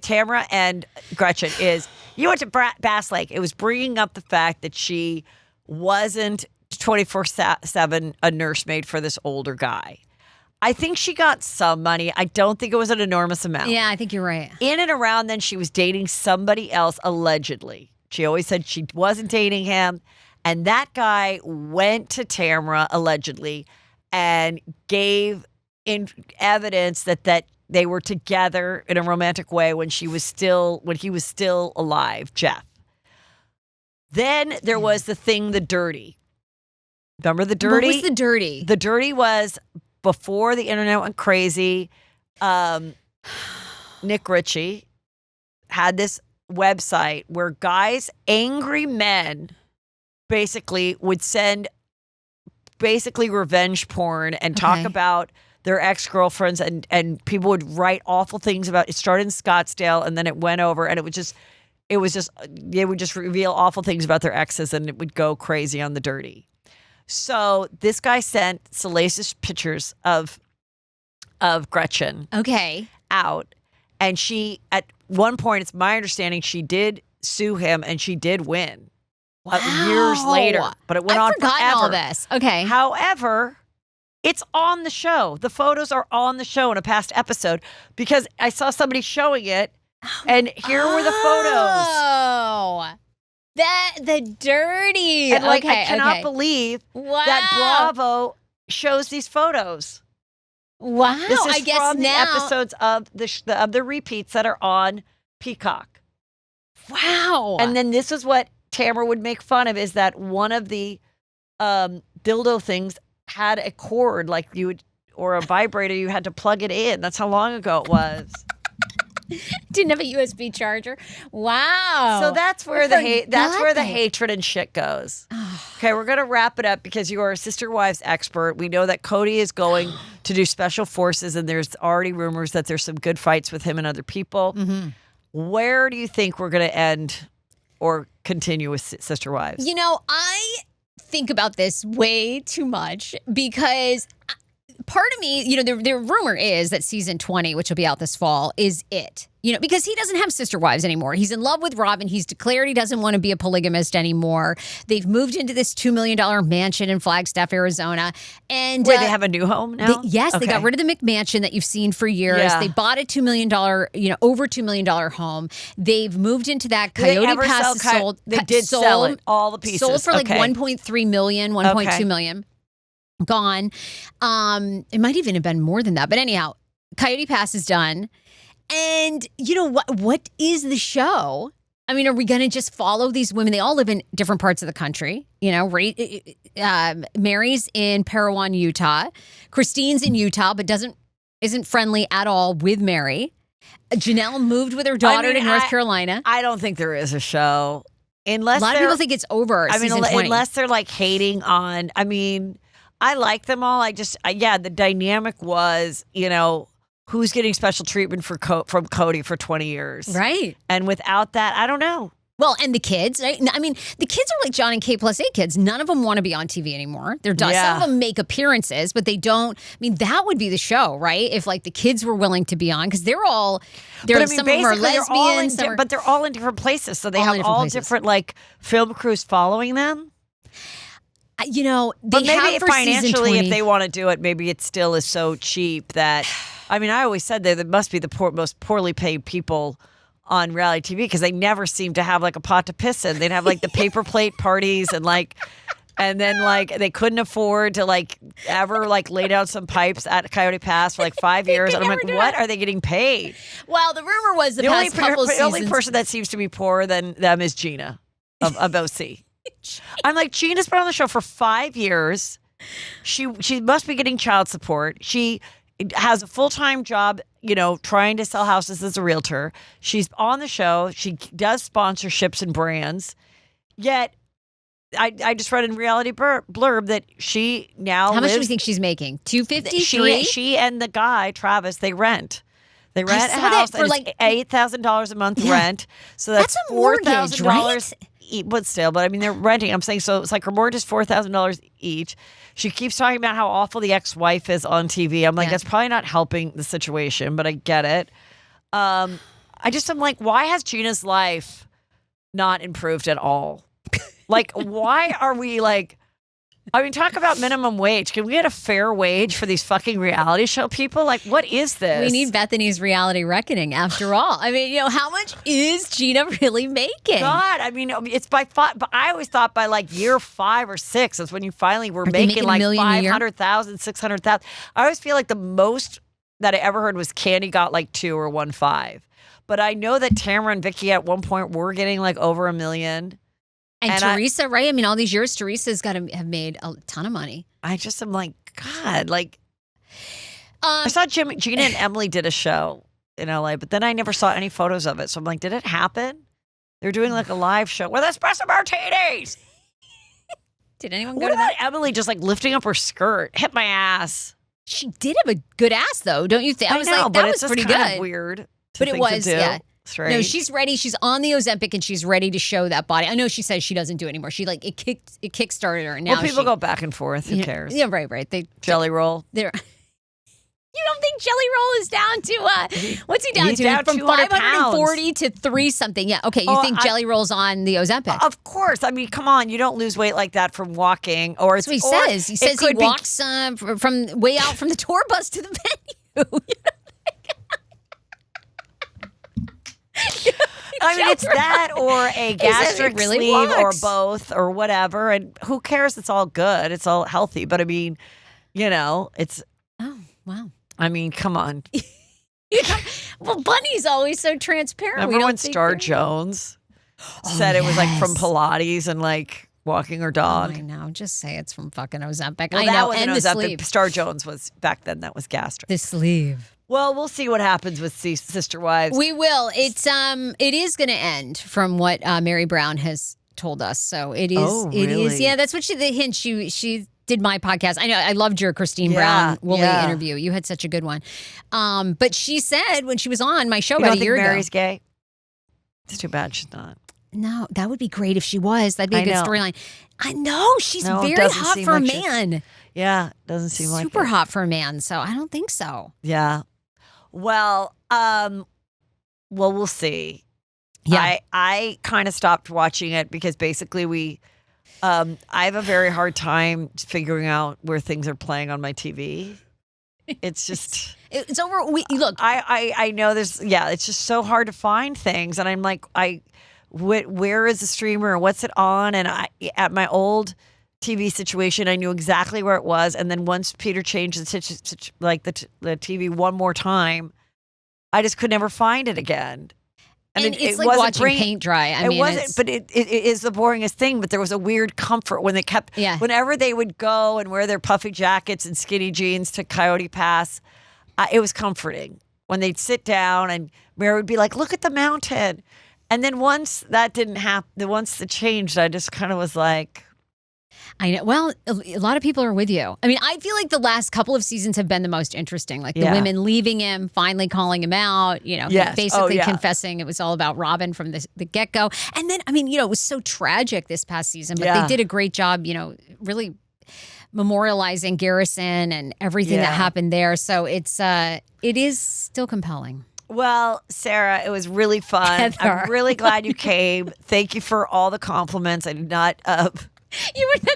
Tamara and Gretchen is you went to Bass Lake. It was bringing up the fact that she wasn't 24/7 a nursemaid for this older guy. I think she got some money. I don't think it was an enormous amount. Yeah, I think you're right. In and around then, she was dating somebody else, allegedly. She always said she wasn't dating him. And that guy went to Tamara, allegedly, and gave evidence that they were together in a romantic way when he was still alive, Jeff. Then there was the thing, the dirty. Remember the dirty? What was the dirty? The dirty was before the internet went crazy. Nick Ritchie had this website where guys, angry men, basically would send revenge porn and talk about their ex-girlfriends, and people would write awful things about it. Started in Scottsdale and then it went over, and they would just reveal awful things about their exes, and it would go crazy on the dirty. So this guy sent salacious pictures of Gretchen out, and she, at one point, it's my understanding, she did sue him and she did win. Years later, but it went on forever. I've forgotten all this. Okay. However, it's on the show. The photos are on the show in a past episode because I saw somebody showing it, and here were the photos. Oh, the dirty. And I cannot believe that Bravo shows these photos. Wow. This is I guess from the now episodes of the repeats that are on Peacock. Wow. And then this is what Tamara would make fun of, is that one of the dildo things had a cord, like you would, or a vibrator, you had to plug it in. That's how long ago it was. Didn't have a USB charger. Wow. So that's where the hatred and shit goes. Okay, we're gonna wrap it up because you are a Sister Wives expert. We know that Cody is going to do special forces, and there's already rumors that there's some good fights with him and other people. Mm-hmm. Where do you think we're gonna end or continue with Sister Wives? I think about this way too much because part of me, the rumor is that season 20, which will be out this fall, is it. Because he doesn't have sister wives anymore. He's in love with Robin. He's declared he doesn't want to be a polygamist anymore. They've moved into this $2 million mansion in Flagstaff, Arizona. And wait, they have a new home now? Yes, they got rid of the McMansion that you've seen for years. Yeah. They bought a $2 million, over $2 million home. They've moved into that. Coyote Pass is sold. They did sell it, all the pieces. Sold for like $1.3 million, $1.2 million. Gone. It might even have been more than that. But anyhow, Coyote Pass is done. And what is the show? I mean, are we going to just follow these women? They all live in different parts of the country. Mary's in Parowan, Utah. Christine's in Utah, but isn't friendly at all with Mary. Janelle moved with her daughter to North Carolina. I don't think there is a show. Unless a lot of people think it's over. Season 20. Unless they're like hating on. I mean, I like them all. The dynamic was, who's getting special treatment from Cody for 20 years. Right. And without that, I don't know. Well, and the kids, right? I mean, the kids are like John and K plus 8 kids. None of them want to be on TV anymore. They're done. Yeah. Some of them make appearances, but they don't. I mean, that would be the show, right? If like the kids were willing to be on, because some of them are lesbians. But they're all in different places. So they have all different like film crews following them. But maybe financially, if they want to do it, maybe it still is so cheap that, I mean, I always said there must be the most poorly paid people on reality TV because they never seem to have like a pot to piss in. They'd have like the paper plate parties and then they couldn't afford to like ever like lay down some pipes at Coyote Pass for like 5 years. And I'm like, what are they getting paid? Well, the rumor was the past couple seasons. The only person that seems to be poorer than them is Gina of OC. I'm like, Gina's been on the show for 5 years. She must be getting child support. She has a full-time job, trying to sell houses as a realtor. She's on the show. She does sponsorships and brands. Yet, I just read in Reality Blurb that she now How much do you think she's making? $250? She and the guy, Travis, they rent. They rent a house for like $8,000 a month rent. So that's a mortgage, right? But still, I mean, they're renting. I'm saying, so it's like her mortgage is $4,000 each. She keeps talking about how awful the ex-wife is on TV. I'm like, that's probably not helping the situation, but I get it. I'm like, why has Gina's life not improved at all? Like, why are we like, I mean, talk about minimum wage. Can we get a fair wage for these fucking reality show people? Like, what is this? We need Bethany's reality reckoning after all. I mean, how much is Gina really making? God, I mean, it's by five, but I always thought by like year 5 or 6 is when you finally were making like 500,000, 600,000. I always feel like the most that I ever heard was Candy got like 2 or 1.5. But I know that Tamara and Vicky at one point were getting like over $1 million. And Teresa, right? I mean, all these years, Teresa's got to have made a ton of money. I just am like, God, like, I saw Gina and Emily did a show in LA, but then I never saw any photos of it. So I'm like, did it happen? They're doing like a live show with espresso martinis. Did anyone go to that? Emily just like lifting up her skirt, hit my ass. She did have a good ass, though, don't you think? I was like, that was pretty good. Weird. But it was, yeah. Straight. No, she's ready. She's on the Ozempic and she's ready to show that body. I know she says she doesn't do it anymore. She like it kickstarted her. And now people go back and forth. Who cares? Yeah, right. They Jelly Roll. You don't think Jelly Roll is down to what's he down He's to? Down from 540 to 3 something. Yeah. Okay. You think Jelly Roll's on the Ozempic? Of course. I mean, come on. You don't lose weight like that from walking. Or that's what he says. He says he walks from way out from the tour bus to the venue. I mean, it's that or a gastric sleeve or both or whatever. And who cares? It's all good. It's all healthy. But I mean, it's. Oh, wow. I mean, come on. Well, Bunny's always so transparent. Remember when Star Jones said it was like from Pilates and like walking her dog? I know. Just say it's from fucking Ozempic. Well, I know. And the sleeve. Star Jones was back then. That was gastric. The sleeve. Well, we'll see what happens with Sister Wives. We will. It is going to end from what Mary Brown has told us. So it is. Oh, really? It is. Yeah, that's what the hint. She did my podcast. I know. I loved your Christine Brown Woolley interview. You had such a good one. But she said when she was on my show about a year ago. Mary's gay? It's too bad she's not. No, that would be great if she was. That'd be a good storyline. I know. She's very hot for a man. Yeah, doesn't seem like super hot for a man, so I don't think so. Yeah. Well, we'll see. Yeah. I kind of stopped watching it because basically I have a very hard time figuring out where things are playing on my TV. It's just it's over. Look, I know it's just so hard to find things, and I'm like, where is the streamer? What's it on? And at my old TV situation, I knew exactly where it was, and then once Peter changed the TV one more time, I just could never find it again. And it's like watching paint dry. I mean, it wasn't, but it is the boringest thing. But there was a weird comfort when they kept, whenever they would go and wear their puffy jackets and skinny jeans to Coyote Pass, it was comforting. When they'd sit down and Mary would be like, "Look at the mountain," and then once that didn't happen, once it changed, I just kind of was like. I know. Well, a lot of people are with you. I mean, I feel like the last couple of seasons have been the most interesting. Like the women leaving him, finally calling him out, basically confessing it was all about Robin from the get-go. And then, I mean, it was so tragic this past season, but they did a great job, really memorializing Garrison and everything that happened there. So it is still compelling. Well, Sarah, it was really fun. Heather. I'm really glad you came. Thank you for all the compliments. I did not...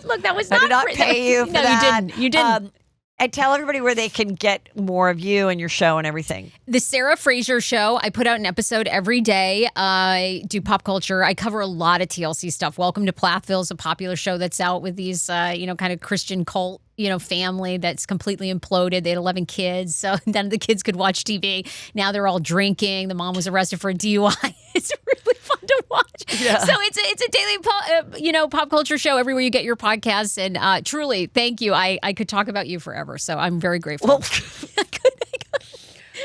Look, that was not. I did not pay you for that. No, you didn't. And tell everybody where they can get more of you and your show and everything. The Sarah Fraser Show. I put out an episode every day. I do pop culture. I cover a lot of TLC stuff. Welcome to Plathville is a popular show that's out with these, kind of Christian cult, family that's completely imploded. They had 11 kids, so none of the kids could watch TV. Now they're all drinking. The mom was arrested for a DUI. It's really fun to watch. Yeah. So it's a daily, pop culture show everywhere you get your podcasts. And truly, thank you. I could talk about you forever, so I'm very grateful. Well,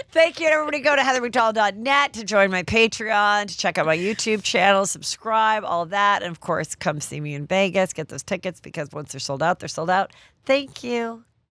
thank you. And everybody go to heathermcdonald.net to join my Patreon, to check out my YouTube channel, subscribe, all of that. And, of course, come see me in Vegas. Get those tickets because once they're sold out, they're sold out. Thank you.